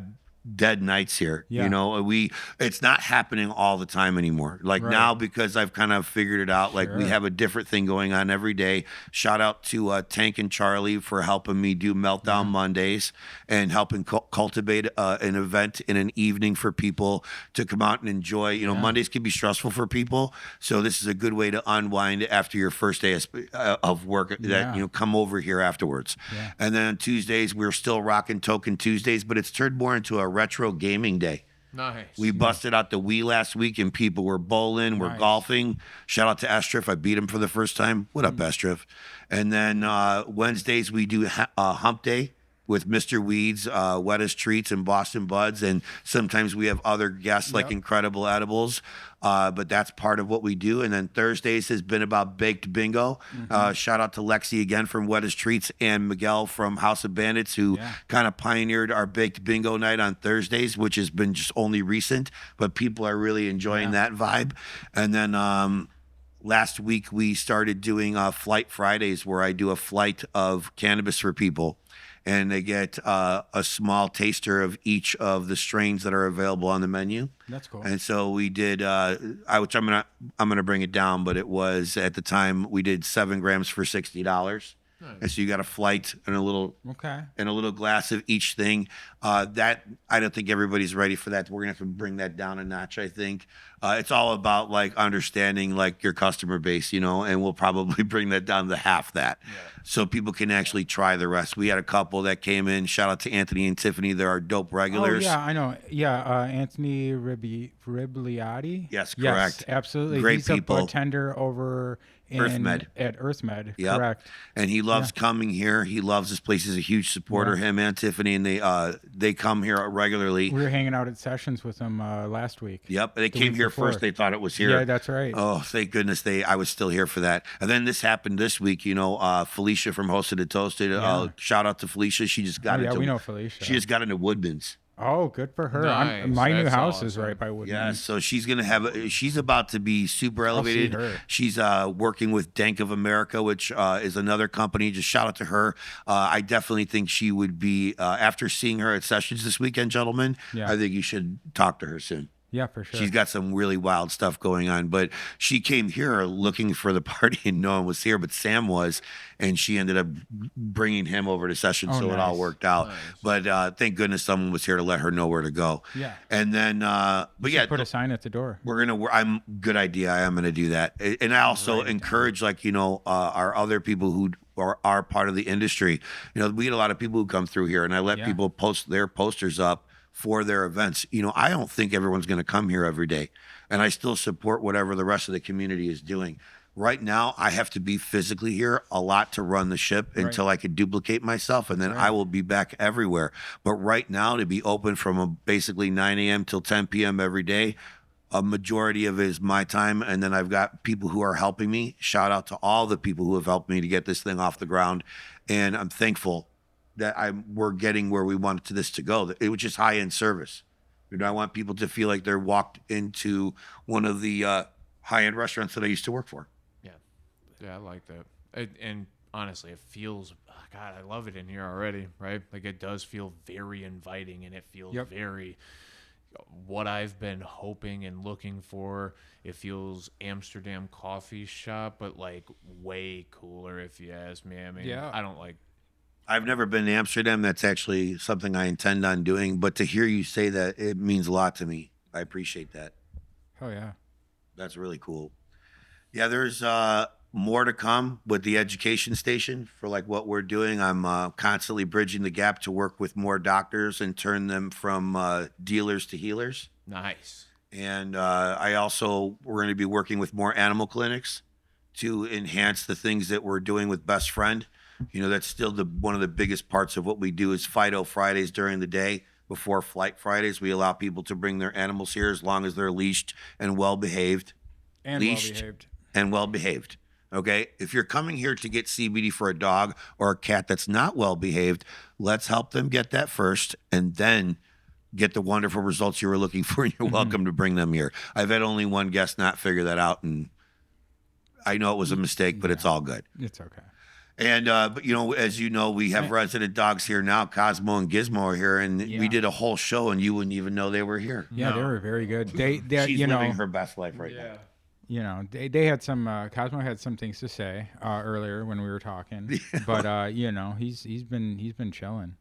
dead nights here. It's not happening all the time anymore. Like now, because I've kind of figured it out, like we have a different thing going on every day. Shout out to Tank and Charlie for helping me do Meltdown Mondays and helping cultivate an event in an evening for people to come out and enjoy. Mondays can be stressful for people. So this is a good way to unwind after your first day of work that, come over here afterwards. Yeah. And then on Tuesdays, we're still rocking Token Tuesdays, but it's turned more into a retro gaming day. Nice. We busted out the Wii last week and people were bowling, we're golfing. Shout out to Estrif. I beat him for the first time. What up, Estrif? And then Wednesdays we do Hump Day with Mr. Weeds, Wettest Treats, and Boston Buds. And sometimes we have other guests like Incredible Edibles. But that's part of what we do. And then Thursdays has been about baked bingo. Shout out to Lexi again from Wettest Treats and Miguel from House of Bandits, who kind of pioneered our baked bingo night on Thursdays, which has been just only recent, but people are really enjoying that vibe. And then last week we started doing Flight Fridays, where I do a flight of cannabis for people. And they get a small taster of each of the strains that are available on the menu. That's cool. And so we did, which I'm gonna bring it down, but it was at the time we did 7 grams for $60. Nice. And so you got a flight and a little glass of each thing. That I don't think everybody's ready for that. We're gonna have to bring that down a notch. I think it's all about like understanding like your customer base, and we'll probably bring that down to half that. Yeah. so people can actually try the rest. We had a couple that came in. Shout out to Anthony and Tiffany. They're our dope regulars. Oh, yeah, I know. Yeah, Anthony Ribliotti. Yes, Yes, correct. absolutely. Great He's people. a bartender over at EarthMed. Yep. Correct. And he loves coming here. He loves this place. He's a huge supporter. Him and Tiffany, and they come here regularly. We were hanging out at sessions with them last week. Yep, they came here before. first. They thought it was here. Yeah, that's right. Oh, thank goodness I was still here for that. And then this happened this week. You know, Felicia from Hosted and Toasted. Shout out to Felicia. She just got into. We know Felicia. She just got into Woodman's. Oh, good for her. Nice. My new That's house is awesome. right by Woodman. Yeah, so she's gonna have. She's about to be super elevated. her. She's working with Dank of America, which is another company. Just shout out to her. I definitely think she would be after seeing her at sessions this weekend, gentlemen. Yeah. I think you should talk to her soon. Yeah, for sure. She's got some really wild stuff going on, but she came here looking for the party and no one was here, but Sam was, and she ended up bringing him over to session, so it all nice. worked out. But thank goodness someone was here to let her know where to go. Yeah. And then, but yeah, put a sign at the door. good idea. I am gonna do that, and I also encourage, like, you know, our other people who are part of the industry. You know, we get a lot of people who come through here, and I let people post their posters up for their events. You know, I don't think everyone's going to come here every day, and I still support whatever the rest of the community is doing. Right now, I have to be physically here a lot to run the ship until I could duplicate myself, and then I will be back everywhere. But right now, to be open from basically 9 a.m. till 10 p.m. every day, a majority of it is my time, and then I've got people who are helping me. Shout out to all the people who have helped me to get this thing off the ground, and I'm thankful that we're getting where we wanted this to go. It was just high-end service. You know, I want people to feel like they're walked into one of the high-end restaurants that I used to work for. Yeah, I like that. And honestly, it feels, God, I love it in here already, right? Like, it does feel very inviting, and it feels very what I've been hoping and looking for. It feels Amsterdam coffee shop, but like way cooler, if you ask me. I mean, I don't like. I've never been to Amsterdam. That's actually something I intend on doing. But to hear you say that, it means a lot to me. I appreciate that. Oh, yeah. That's really cool. Yeah, there's more to come with the education station for like what we're doing. I'm constantly bridging the gap to work with more doctors and turn them from dealers to healers. Nice. And we're going to be working with more animal clinics to enhance the things that we're doing with Best Friend. You know, that's still one of the biggest parts of what we do is Fido Fridays during the day. Before Flight Fridays, we allow people to bring their animals here as long as they're leashed and well-behaved. And well-behaved. Okay? If you're coming here to get CBD for a dog or a cat that's not well-behaved, let's help them get that first and then get the wonderful results you were looking for, and you're welcome to bring them here. I've had only one guest not figure that out, and I know it was a mistake, but it's all good. It's okay. And, but, you know, as you know, we have resident dogs here now. Cosmo and Gizmo are here, and we did a whole show, and you wouldn't even know they were here. Yeah, they were very good. She's living her best life right now. You know, they had some. Cosmo had some things to say earlier when we were talking, but you know, he's been chilling.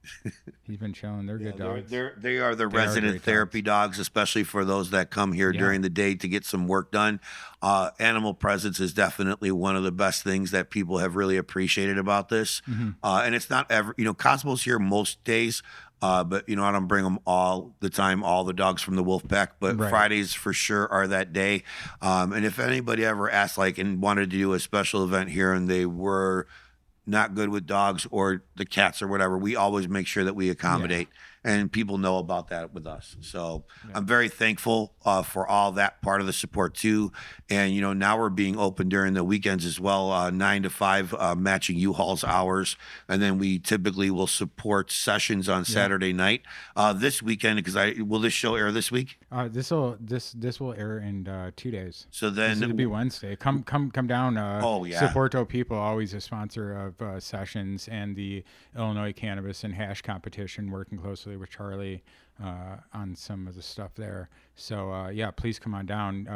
He's been chilling. They're good dogs. They are the resident therapy dogs, especially for those that come here during the day to get some work done. Animal presence is definitely one of the best things that people have really appreciated about this. And it's not ever, you know, Cosmo's here most days. But, you know, I don't bring them all the time, all the dogs from the wolf pack, but Fridays for sure are that day. And if anybody ever asked, like, and wanted to do a special event here and they were not good with dogs or the cats or whatever, we always make sure that we accommodate. And people know about that with us. So I'm very thankful for all that part of the support too. And, you know, now we're being open during the weekends as well, 9 to 5, matching U-Haul's hours. And then we typically will support sessions on Saturday night. This weekend, because will this show air this week? This will air in 2 days. So then it'll be Wednesday. Come down. Support Dope People, always a sponsor of sessions and the Illinois Cannabis and Hash competition, working closely with Charlie on some of the stuff there. So please come on down.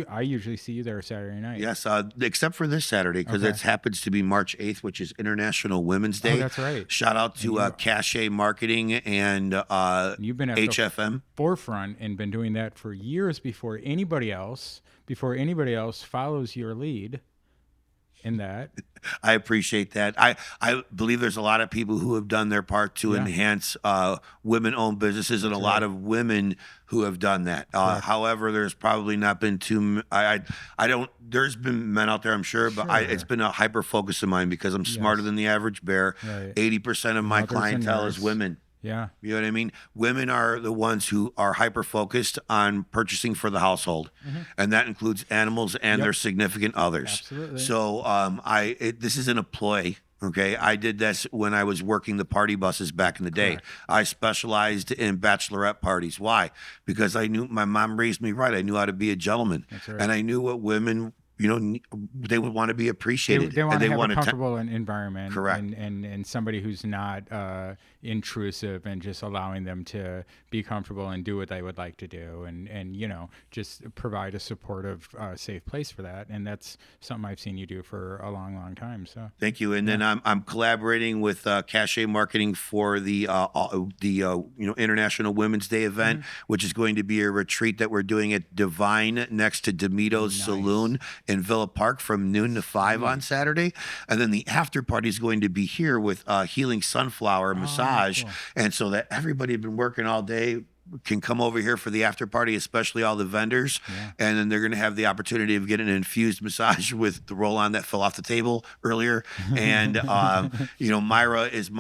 I usually see you there Saturday night. Yes, except for this Saturday, because it happens to be March 8th, which is International Women's Day. Oh, that's right. Shout out to Cachet Marketing and you've been at HFM the forefront and been doing that for years before anybody else follows your lead. in that. I appreciate that. I believe there's a lot of people who have done their part to enhance women-owned businesses, and a lot of women who have done that. However, there's probably not been too. I don't. There's been men out there, I'm sure, but it's been a hyper focus of mine because I'm smarter than the average bear. 80% of my clientele is women. Yeah. You know what I mean? Women are the ones who are hyper focused on purchasing for the household. And that includes animals and their significant others. Absolutely. So this isn't a ploy. Okay. I did this when I was working the party buses back in the day. I specialized in bachelorette parties. Why? Because I knew my mom raised me right. I knew how to be a gentleman. That's right. And I knew what women, they would want to be appreciated. They want to have want a comfortable environment. Correct. And somebody who's not intrusive and just allowing them to be comfortable and do what they would like to do, and just provide a supportive, safe place for that. And that's something I've seen you do for a long, long time. So thank you. And then I'm collaborating with Cachet Marketing for the International Women's Day event, which is going to be a retreat that we're doing at Divine next to Demito's Saloon in Villa Park from noon to 5 on Saturday. And then the after party is going to be here with Healing Sunflower Massage. Cool. And so that everybody had been working all day can come over here for the after party, especially all the vendors. And then they're going to have the opportunity of getting an infused massage with the roll-on that fell off the table earlier. And, Myra is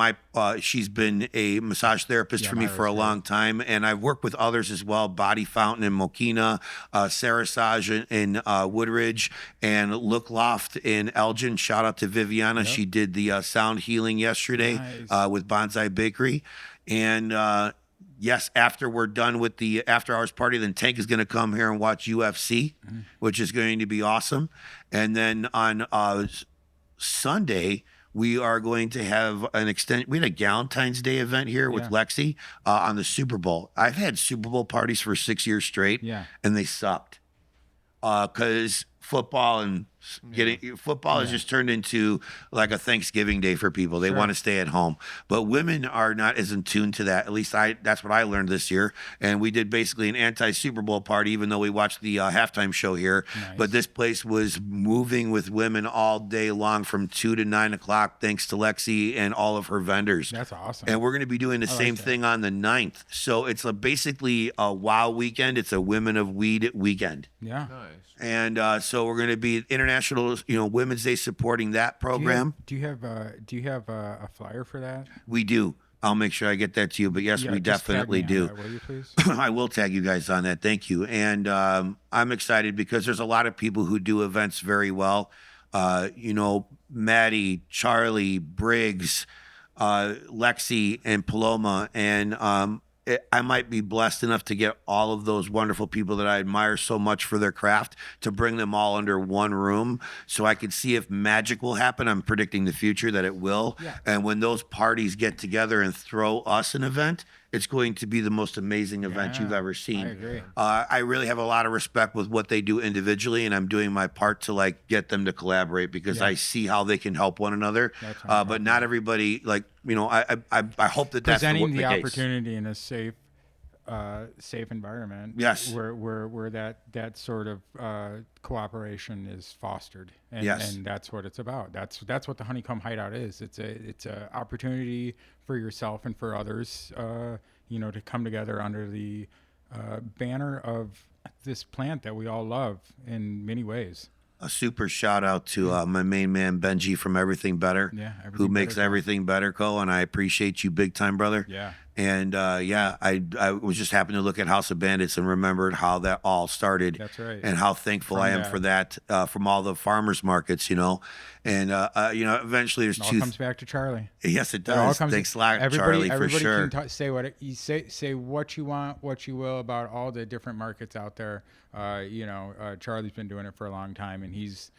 she's been a massage therapist for me for a long time. And I've worked with others as well, Body Fountain in Mokina, Sarasage in Woodridge, and Look Loft in Elgin. Shout out to Viviana. She did the sound healing yesterday with Bonsai Bakery. And, yes, after we're done with the after hours party, then Tank is going to come here and watch UFC, which is going to be awesome. And then on Sunday, we are going to have we had a Galentine's Day event here with Lexi on the Super Bowl. I've had Super Bowl parties for 6 years straight, and they sucked because football and football has just turned into like a Thanksgiving day for people. They want to stay at home, but women are not as in tune to that. At least that's what I learned this year. And we did basically an anti-Super Bowl party, even though we watched the halftime show here. But this place was moving with women all day long from 2 to 9 o'clock, thanks to Lexi and all of her vendors. That's awesome. And we're going to be doing the same thing on the 9th. So it's basically a WOW weekend. It's a Women of Weed weekend. Yeah. Nice. And so we're going to be International, Women's Day supporting that program. Do you have a flyer for that? We do. I'll make sure I get that to you. But yes, we definitely do. That, will you please? I will tag you guys on that. Thank you. And I'm excited because there's a lot of people who do events very well. Maddie, Charlie, Briggs, Lexi, and Paloma, and I might be blessed enough to get all of those wonderful people that I admire so much for their craft to bring them all under one room so I could see if magic will happen. I'm predicting the future that it will. Yeah. And when those parties get together and throw us an event, it's going to be the most amazing event you've ever seen. I agree. I really have a lot of respect with what they do individually, and I'm doing my part to get them to collaborate because I see how they can help one another. But not everybody, I hope that presenting that's the opportunity in a safe environment. Yes. Where that sort of cooperation is fostered, and that's what it's about. That's what the HoneyComb Hideout is. It's a opportunity for yourself and for others, to come together under the banner of this plant that we all love in many ways. A super shout out to my main man Benji from Everything Better, who makes Everything Better Co. And I appreciate you big time, brother. Yeah. And I was just happening to look at House of Bandits and remembered how that all started. That's right. And how thankful I am for that from all the farmers markets, And eventually there's it all comes back to Charlie. Yes, it does. Thanks a lot, Charlie, for sure. Everybody can say what you say what you want, what you will about all the different markets out there. Charlie's been doing it for a long time, and he's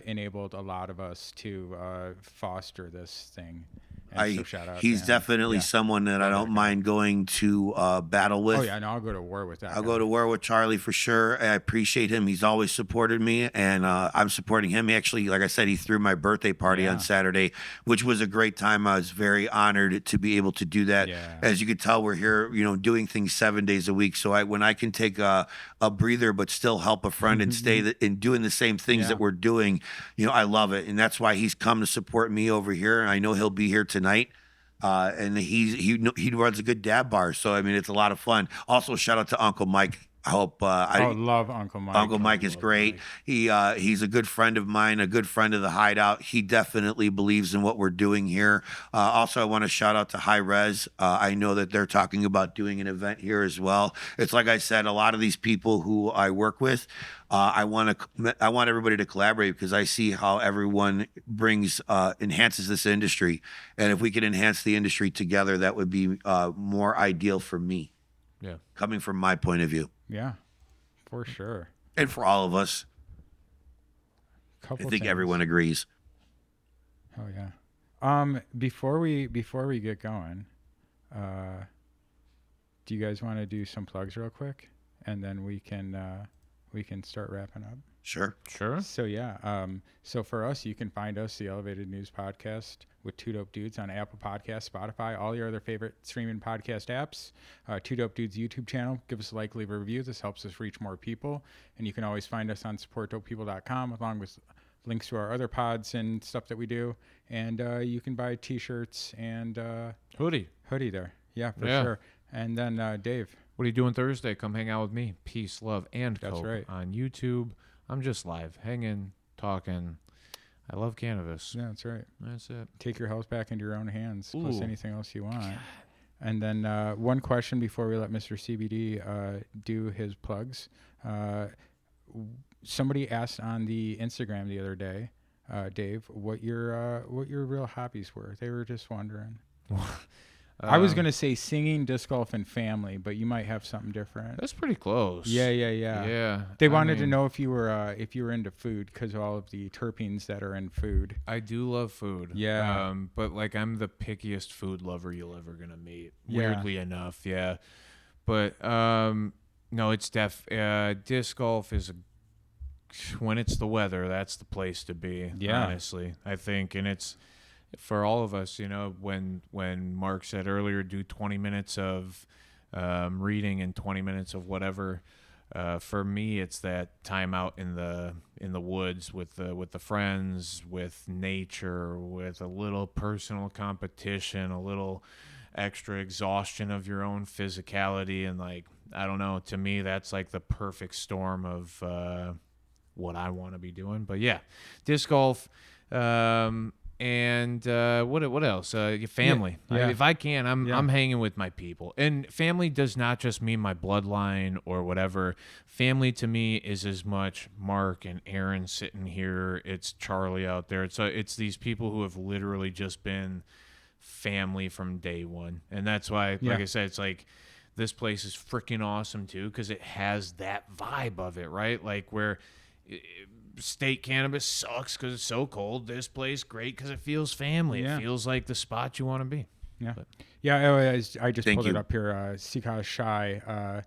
enabled a lot of us to foster this thing. And so shout out. He's to him. definitely someone that I don't mind going to battle with. Oh yeah, no, I'll go to war with that. I'll go to war with Charlie for sure. I appreciate him. He's always supported me, and I'm supporting him. He actually, like I said, he threw my birthday party on Saturday, which was a great time. I was very honored to be able to do that. Yeah. As you could tell, we're here, doing things 7 days a week. So when I can take a breather but still help a friend and stay in doing the same things that we're doing, I love it, and that's why he's come to support me over here. And I know he'll be here tonight. And he runs a good dab bar, so I mean it's a lot of fun. Also, shout out to Uncle Mike. I hope I love Uncle Mike. Uncle Mike is great. Mike. He's a good friend of mine, a good friend of the Hideout. He definitely believes in what we're doing here. Also, I want to shout out to High Res. I know that they're talking about doing an event here as well. It's like I said, a lot of these people who I work with, I want everybody to collaborate because I see how everyone enhances this industry, and if we can enhance the industry together, that would be more ideal for me. Yeah, coming from my point of view. Yeah, for sure. And for all of us. I think everyone agrees. Oh yeah. Before we get going, do you guys want to do some plugs real quick, and then we can start wrapping up? Sure. So yeah, so for us, you can find us, the Elevated News Podcast with Two Dope Dudes, on Apple Podcasts, Spotify, all your other favorite streaming podcast apps. Two Dope Dudes YouTube channel. Give us a like, leave a review. This helps us reach more people. And you can always find us on supportdopepeople.com, along with links to our other pods and stuff that we do. And you can buy T-shirts and hoodie there. Yeah, for sure. And then Dave, what are you doing Thursday? Come hang out with me. Peace, love, and That's coke right. on YouTube. I'm just live, hanging, talking. I love cannabis. Yeah, that's right. That's it. Take your health back into your own hands, Ooh. plus anything else you want. And then one question before we let Mr. CBD do his plugs. Somebody asked on the Instagram the other day, Dave, what your real hobbies were. They were just wondering. I was gonna say singing, disc golf, and family, but you might have something different. That's pretty close. Yeah. Yeah. They wanted to know if you were into food because of all of the terpenes that are in food. I do love food. Yeah. But like I'm the pickiest food lover you'll ever gonna meet. Yeah. Weirdly enough, yeah. But no, it's disc golf is when it's the weather, that's the place to be. Yeah. Honestly, I think, and it's. For all of us, when Mark said earlier, do 20 minutes of reading and 20 minutes of whatever. For me, it's that time out in the woods with the friends, with nature, with a little personal competition, a little extra exhaustion of your own physicality, and like I don't know. To me, that's like the perfect storm of what I want to be doing. But yeah, disc golf. And what else? Your family. Yeah. If I can, I'm hanging with my people. And family does not just mean my bloodline or whatever. Family to me is as much Mark and Aaron sitting here. It's Charlie out there. It's these people who have literally just been family from day one. And that's why, like I said, it's like this place is freaking awesome too because it has that vibe of it, right? Like where state cannabis sucks because it's so cold. This place great because it feels family. Yeah. It feels like the spot you want to be. Yeah. But. Yeah. I just Thank pulled you. it up here. Sika Shy.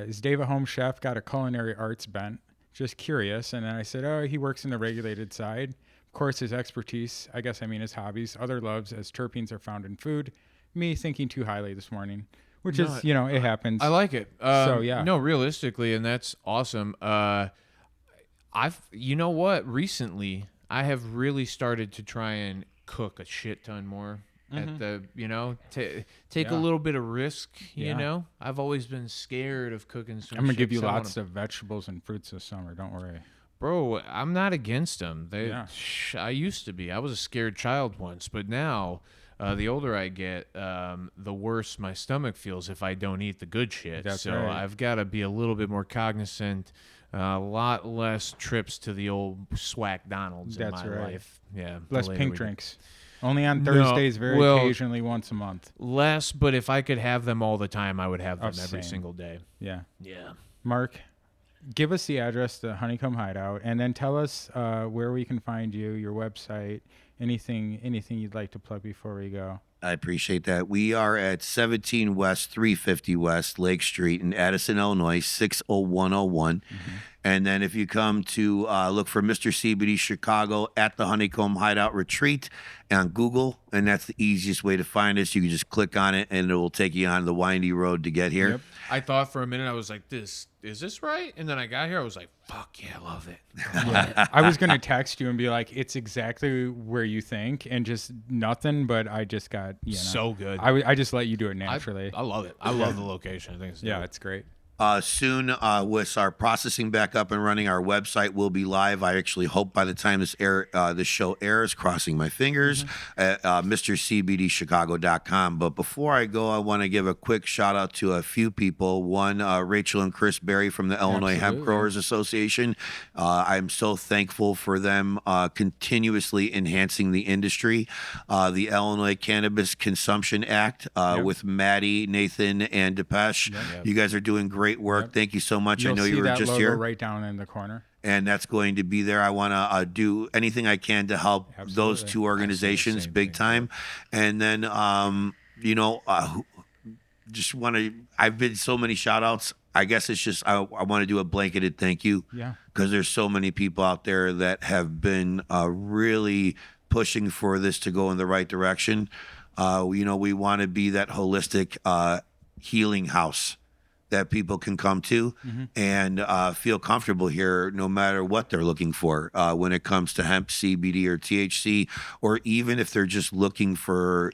Is Dave a home chef? Got a culinary arts bent? Just curious. And then I said, oh, he works in the regulated side. Of course, his expertise, his hobbies, other loves as terpenes are found in food. Me thinking too highly this morning, which is, it happens. I like it. So, yeah. No, realistically, and that's awesome. Recently I have really started to try and cook a shit ton more at the, take a little bit of risk, I've always been scared of cooking some I'm going to shit give you 'cause I lots of vegetables and fruits this summer. Don't worry. Bro, I'm not against them. I used to be. I was a scared child once, but now the older I get, the worse my stomach feels if I don't eat the good shit. That's so right. I've got to be a little bit more cognizant. A lot less trips to the old Swack Donald's in my life. Yeah, less pink drinks. Only on Thursdays, occasionally, once a month. Less, but if I could have them all the time, I would have them every same. single day. Yeah. Yeah. Mark, give us the address to HoneyComb Hideout, and then tell us where we can find you, your website, anything you'd like to plug before we go? I appreciate that. We are at 17 West, 350 West Lake Street in Addison, Illinois, 60101. And then if you come to look for Mr.CBD Chicago at the HoneyComb Hideout Retreat on Google, and that's the easiest way to find us. You can just click on it, and it will take you on the windy road to get here. Yep. I thought for a minute, I was like, is this right? And then I got here, I was like, fuck yeah, I love it. Yeah. I was going to text you and be like, it's exactly where you think, and just nothing, but I just got, So good. I just let you do it naturally. I love it. I love the location. I think it's Yeah, dope. it's great. Soon, with our processing back up and running, our website will be live. I actually hope by the time this show airs, crossing my fingers, at Mr.CBDChicago.com. But before I go, I want to give a quick shout out to a few people. One, Rachel and Chris Berry from the Illinois Hemp Growers Association. I'm so thankful for them continuously enhancing the industry. The Illinois Cannabis Consumption Act with Maddie, Nathan, and Depeche. You guys are doing great work. Thank you so much. You'll I know see you were that just logo here. right down in the corner. And that's going to be there. I want to do anything I can to help those two organizations big time. And then, just want to, I've been so many shout outs. I guess it's just, I want to do a blanketed thank you. Yeah. Because there's so many people out there that have been really pushing for this to go in the right direction. We want to be that holistic healing house that people can come to and feel comfortable here no matter what they're looking for when it comes to hemp, CBD, or THC, or even if they're just looking for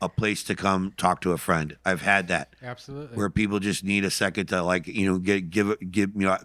a place to come talk to a friend. I've had that. Absolutely. Where people just need a second to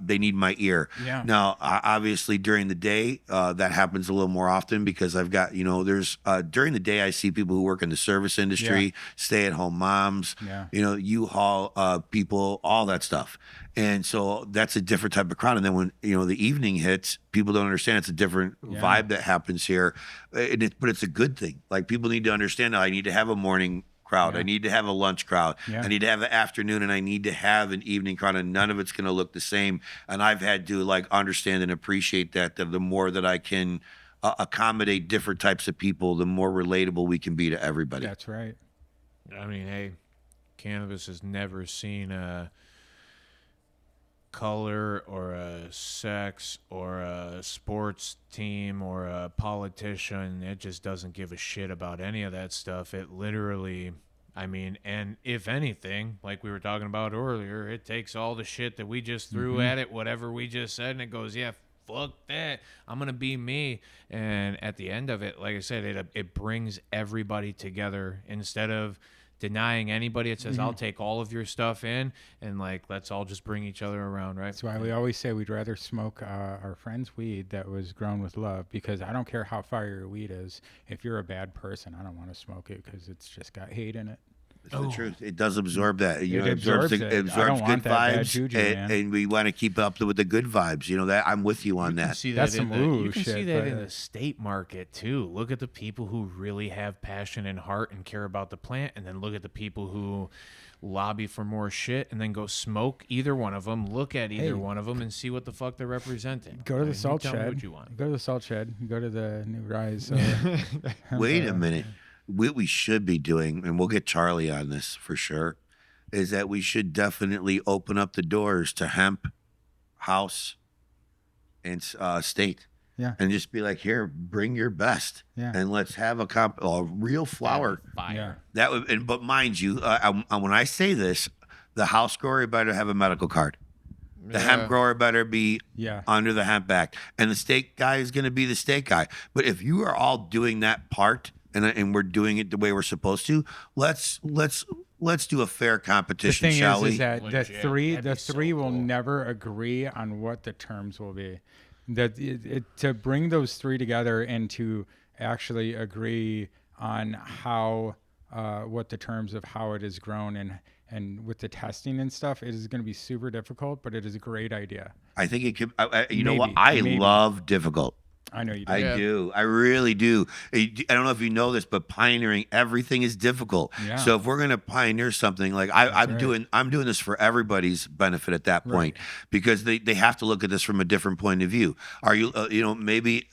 they need my ear. Yeah. Now, obviously during the day, that happens a little more often because I've got, there's during the day I see people who work in the service industry, stay-at-home moms, U-Haul people, all that stuff. And so that's a different type of crowd. And then when, the evening hits, people don't understand it's a different vibe that happens here. But it's a good thing. Like, people need to understand that I need to have a morning crowd. I need to have a lunch crowd. I need to have an afternoon, and I need to have an evening crowd, and none of it's going to look the same. And I've had to understand and appreciate that the more that I can accommodate different types of people, the more relatable we can be to everybody. That's right. I mean, hey, cannabis has never seen a color or a sex or a sports team or a politician. It just doesn't give a shit about any of that stuff. It literally, and if anything, like we were talking about earlier, it takes all the shit that we just threw at it, whatever we just said, and it goes, yeah, fuck that, I'm gonna be me. And at the end of it, like I said, it brings everybody together. Instead of denying anybody, it says, I'll take all of your stuff in, and let's all just bring each other around, right? That's why we always say we'd rather smoke our friend's weed that was grown with love, because I don't care how fire your weed is. If you're a bad person, I don't want to smoke it because it's just got hate in it. It's the truth. It does absorb that. It absorbs it. It absorbs I don't good want that bad vibes, juju, man. and we want to keep up with the good vibes. That I'm with you on that. That's some you can shit, see that but- in the state market too. Look at the people who really have passion and heart and care about the plant, and then look at the people who lobby for more shit and then go smoke either one of them, look at either one of them, and see what the fuck they're representing. Go to the salt tell me shed. what you want. Go to the salt shed. Go to the new Rise. Wait a minute. What we should be doing, and we'll get Charlie on this for sure, is that we should definitely open up the doors to hemp, house, and state. Yeah. And just be like, here, bring your best. Yeah. And let's have a real flower. Fire. That would, but mind you, when I say this, the house grower better have a medical card. The hemp grower better be under the Hemp Act, and the state guy is going to be the state guy. But if you are all doing that part, and we're doing it the way we're supposed to, let's do a fair The competition, thing shall we? is that Legit. the so three will cool. never agree on what the terms will be. That to bring those three together and to actually agree on how what the terms of how it is grown and with the testing and stuff, it is going to be super difficult, but it is a great idea. I think it could. You know what? Maybe. Love difficult. I know you do. I do. I really do. I don't know if you know this, but pioneering everything is difficult. Yeah. So if we're going to pioneer something, like I'm doing this for everybody's benefit at that point, because they have to look at this from a different point of view. Are you, maybe,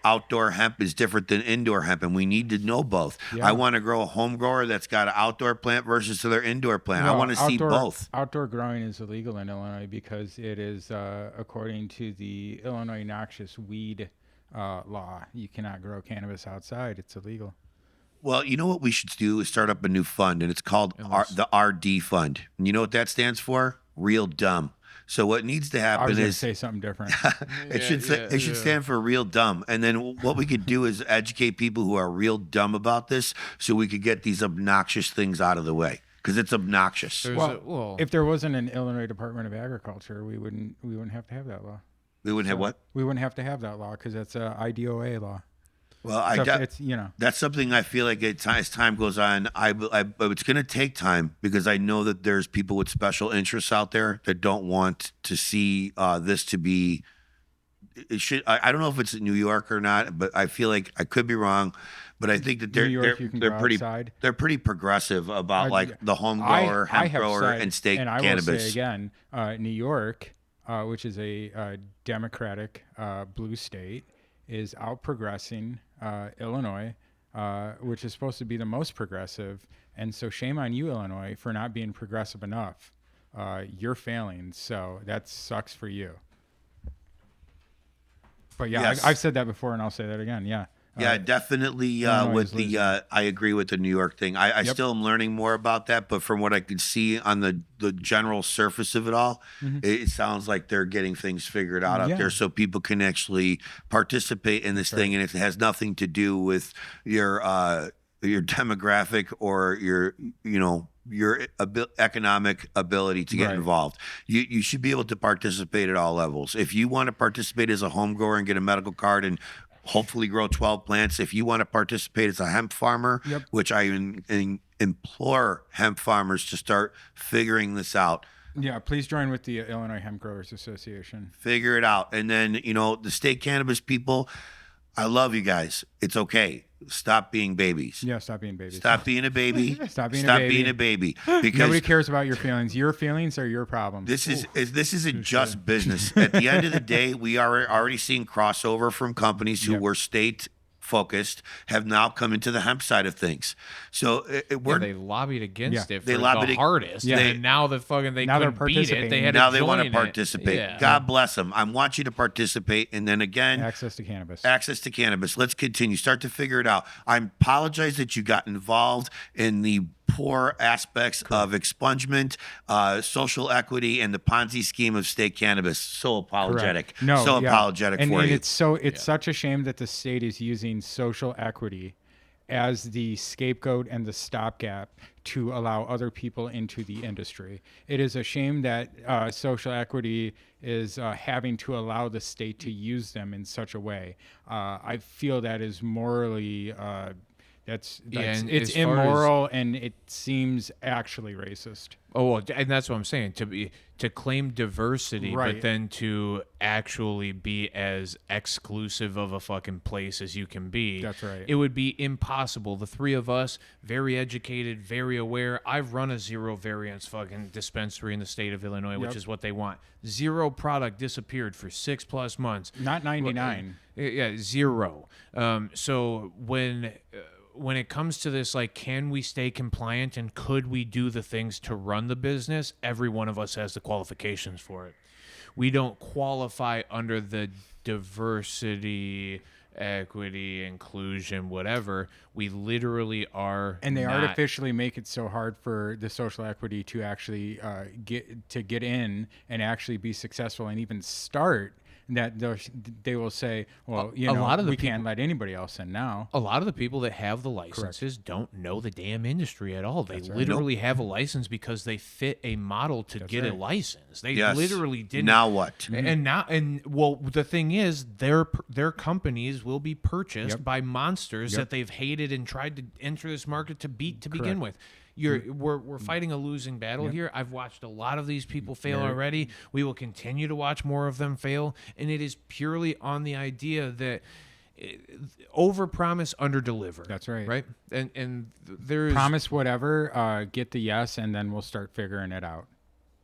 outdoor hemp is different than indoor hemp, and we need to know both. Yeah. I want to grow a home grower that's got an outdoor plant versus their indoor plant. I want to see both. Outdoor growing is illegal in Illinois because it is, according to the Illinois noxious weed law, you cannot grow cannabis outside. It's illegal. Well, you know what we should do is start up a new fund, and it's called the RD Fund. And you know what that stands for? Real dumb. So what needs to happen I was going to is say something different. it should stand for real dumb. And then what we could do is educate people who are real dumb about this, so we could get these obnoxious things out of the way, because it's obnoxious. If there wasn't an Illinois Department of Agriculture, we wouldn't have to have that law. We wouldn't have what? We wouldn't have to have that law because that's a IDOA law. Well, it's that's something I feel like as time goes on, but it's going to take time, because I know that there's people with special interests out there that don't want to see this to be. It should. I don't know if it's in New York or not, but I feel like I could be wrong. But I think that they're pretty progressive about like the home grower, hemp grower, and state cannabis. And I will say again, New York, which is a Democratic blue state, is out progressing Illinois, which is supposed to be the most progressive. And so shame on you, Illinois, for not being progressive enough. You're failing, so that sucks for you. But yeah, yes. I've said that before, and I'll say that again. Yeah. Yeah, definitely. With the, I agree with the New York thing. I still am learning more about that, but from what I could see on the general surface of it all, it sounds like they're getting things figured out there, so people can actually participate in this thing, and it has nothing to do with your demographic or your economic ability to get involved. You should be able to participate at all levels. If you want to participate as a home grower and get a medical card and hopefully grow 12 plants. If you want to participate as a hemp farmer, which I implore hemp farmers to start figuring this out. Yeah, please join with the Illinois Hemp Growers Association. Figure it out. And then, the state cannabis people, I love you guys. It's okay. Stop being babies. Yeah, stop being babies. Stop being a baby. Stop being a baby. Because nobody cares about your feelings. Your feelings are your problems. This isn't just business. At the end of the day, we are already seeing crossover from companies who were state focused have now come into the hemp side of things. So they lobbied against it for the hardest. Yeah. And now they couldn't beat it. They had now to they want to join participate. Yeah. God bless them. I want you to participate. And then again, access to cannabis. Let's continue. Start to figure it out. I apologize that you got involved in the poor aspects of expungement, social equity, and the Ponzi scheme of state cannabis. So apologetic. Apologetic for you. It's such a shame that the state is using social equity as the scapegoat and the stopgap to allow other people into the industry. It is a shame that social equity is having to allow the state to use them in such a way. I feel that is morally it's immoral, and it seems actually racist. Oh, well, and that's what I'm saying. To claim diversity, but then to actually be as exclusive of a fucking place as you can be. That's right. It would be impossible. The three of us, very educated, very aware. I've run a zero variance fucking dispensary in the state of Illinois, which is what they want. Zero product disappeared for 6+ months. Not 99. Yeah, zero. So when it comes to this, like, can we stay compliant and could we do the things to run the business? Every one of us has the qualifications for it. We don't qualify under the diversity, equity, inclusion, whatever. We literally are. And they artificially make it so hard for the social equity to actually get in and actually be successful and even start. That they will say, well, we can't let anybody else in now. A lot of the people that have the licenses don't know the damn industry at all. They literally have a license because they fit a model to get a license. They literally didn't. Now what? The thing is, their companies will be purchased by monsters that they've hated and tried to enter this market to beat to begin with. we're fighting a losing battle here. I've watched a lot of these people fail already. We will continue to watch more of them fail, and it is purely on the idea that over promise, under deliver. That's right. Right. And there's Promise whatever, get the yes, and then we'll start figuring it out.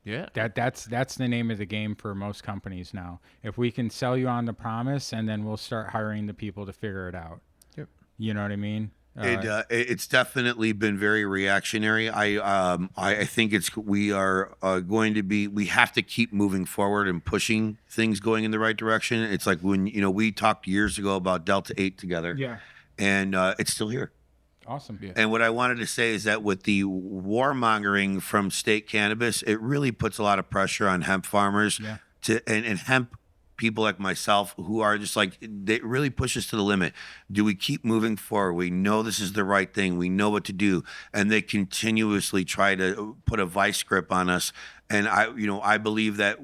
Yeah. That's the name of the game for most companies now. If we can sell you on the promise, and then we'll start hiring the people to figure it out. Yep. You know what I mean? It's definitely been very reactionary. I think we have to keep moving forward and pushing things going in the right direction. It's like when we talked years ago about Delta 8 together. Yeah. And it's still here. Awesome. Yeah. And what I wanted to say is that with the warmongering from state cannabis, it really puts a lot of pressure on hemp farmers and hemp people like myself who are just like, they really push us to the limit. Do we keep moving forward? We know this is the right thing. We know what to do. And they continuously try to put a vice grip on us. And I believe that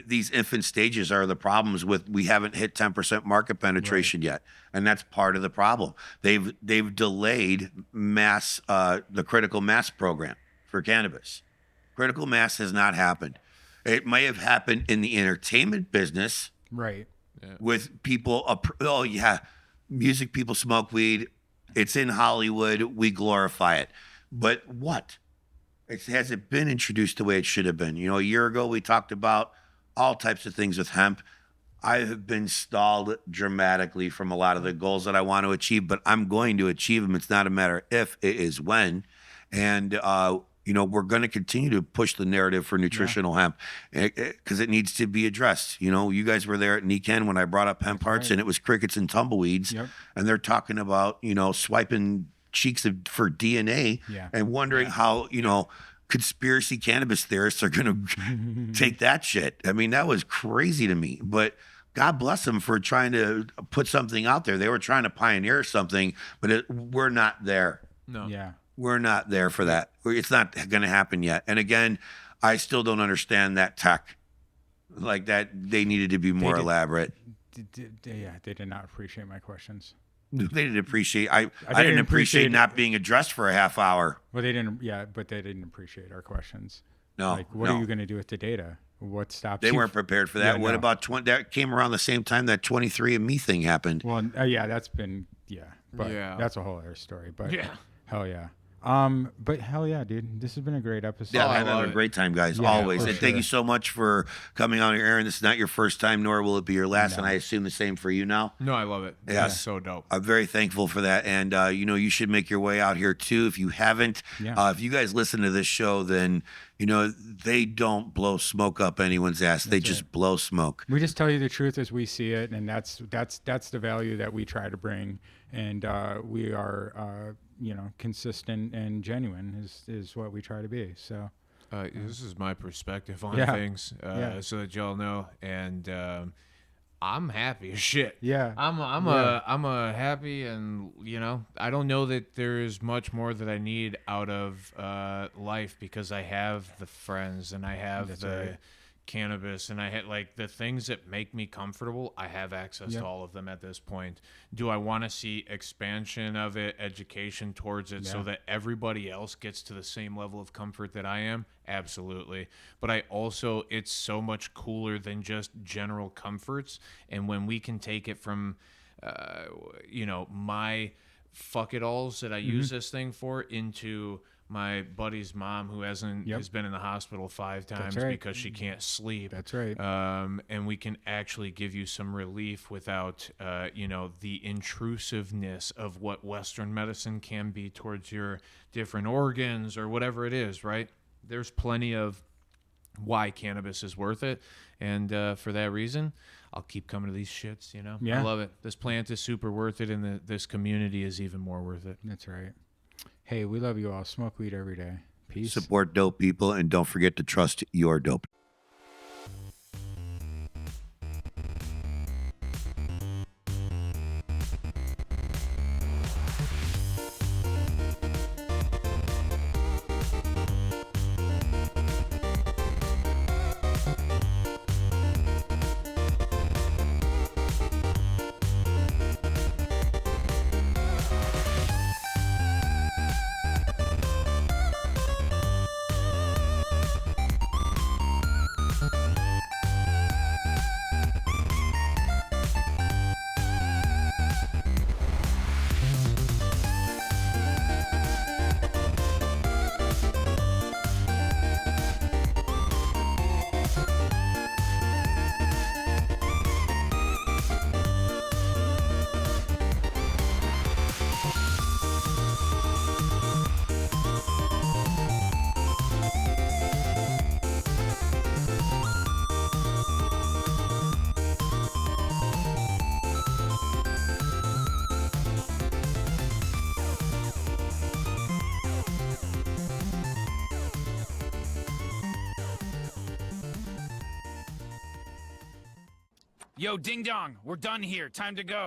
these infant stages are the problems with, we haven't hit 10% market penetration yet. And that's part of the problem. They've delayed the critical mass program for cannabis. Critical mass has not happened. It may have happened in the entertainment business, Right. with people. Music people smoke weed. It's in Hollywood. We glorify it. But what? Has it been introduced the way it should have been? A year ago we talked about all types of things with hemp. I have been stalled dramatically from a lot of the goals that I want to achieve, but I'm going to achieve them. It's not a matter of if, it is when. And we're going to continue to push the narrative for nutritional hemp because it needs to be addressed. You guys were there at NECAN when I brought up hemp hearts, and it was crickets and tumbleweeds. Yep. And they're talking about, swiping cheeks for DNA and wondering how, conspiracy cannabis theorists are going to take that shit. I mean, that was crazy to me. But God bless them for trying to put something out there. They were trying to pioneer something, but we're not there. No. Yeah. We're not there for that. It's not going to happen yet. And again, I still don't understand that tech. Like that, they needed to be more elaborate. They did not appreciate my questions. They didn't appreciate. I didn't appreciate not being addressed for a half hour. Well, they didn't. Yeah, but they didn't appreciate our questions. No. Like, what are you going to do with the data? What stops? They you weren't prepared for that. Yeah, what no. about that came around the same time that 23andMe thing happened? Well, that's been but that's a whole other story. But hell yeah. But hell yeah, dude, this has been a great episode. Yeah, I'm having a great time, guys, always. And thank you so much for coming on here, Aaron. This is not your first time, nor will it be your last. And I assume the same for you now. No, I love it. Yeah. It's so dope. I'm very thankful for that. And, you should make your way out here too. If you haven't, if you guys listen to this show, then, they don't blow smoke up anyone's ass. They just blow smoke. We just tell you the truth as we see it. And that's the value that we try to bring. And, we are, consistent and genuine is what we try to be. So, this is my perspective on things, so that y'all know. And, I'm happy as shit. Yeah. I'm a happy, and I don't know that there's much more that I need out of life because I have the friends and I have cannabis and I had like the things that make me comfortable. I have access to all of them at this point. Do I want to see expansion of it, education towards it so that everybody else gets to the same level of comfort that I am? Absolutely. But I also, it's so much cooler than just general comforts. And when we can take it from, my fuck it alls that I use this thing for into my buddy's mom who has been in the hospital 5 times because she can't sleep. That's right. And we can actually give you some relief without, the intrusiveness of what Western medicine can be towards your different organs or whatever it is, right? There's plenty of why cannabis is worth it. And for that reason, I'll keep coming to these shits, Yeah. I love it. This plant is super worth it, and this community is even more worth it. That's right. Hey, we love you all. Smoke weed every day. Peace. Support dope people, and don't forget to trust your dope. Yo, ding dong, we're done here. Time to go.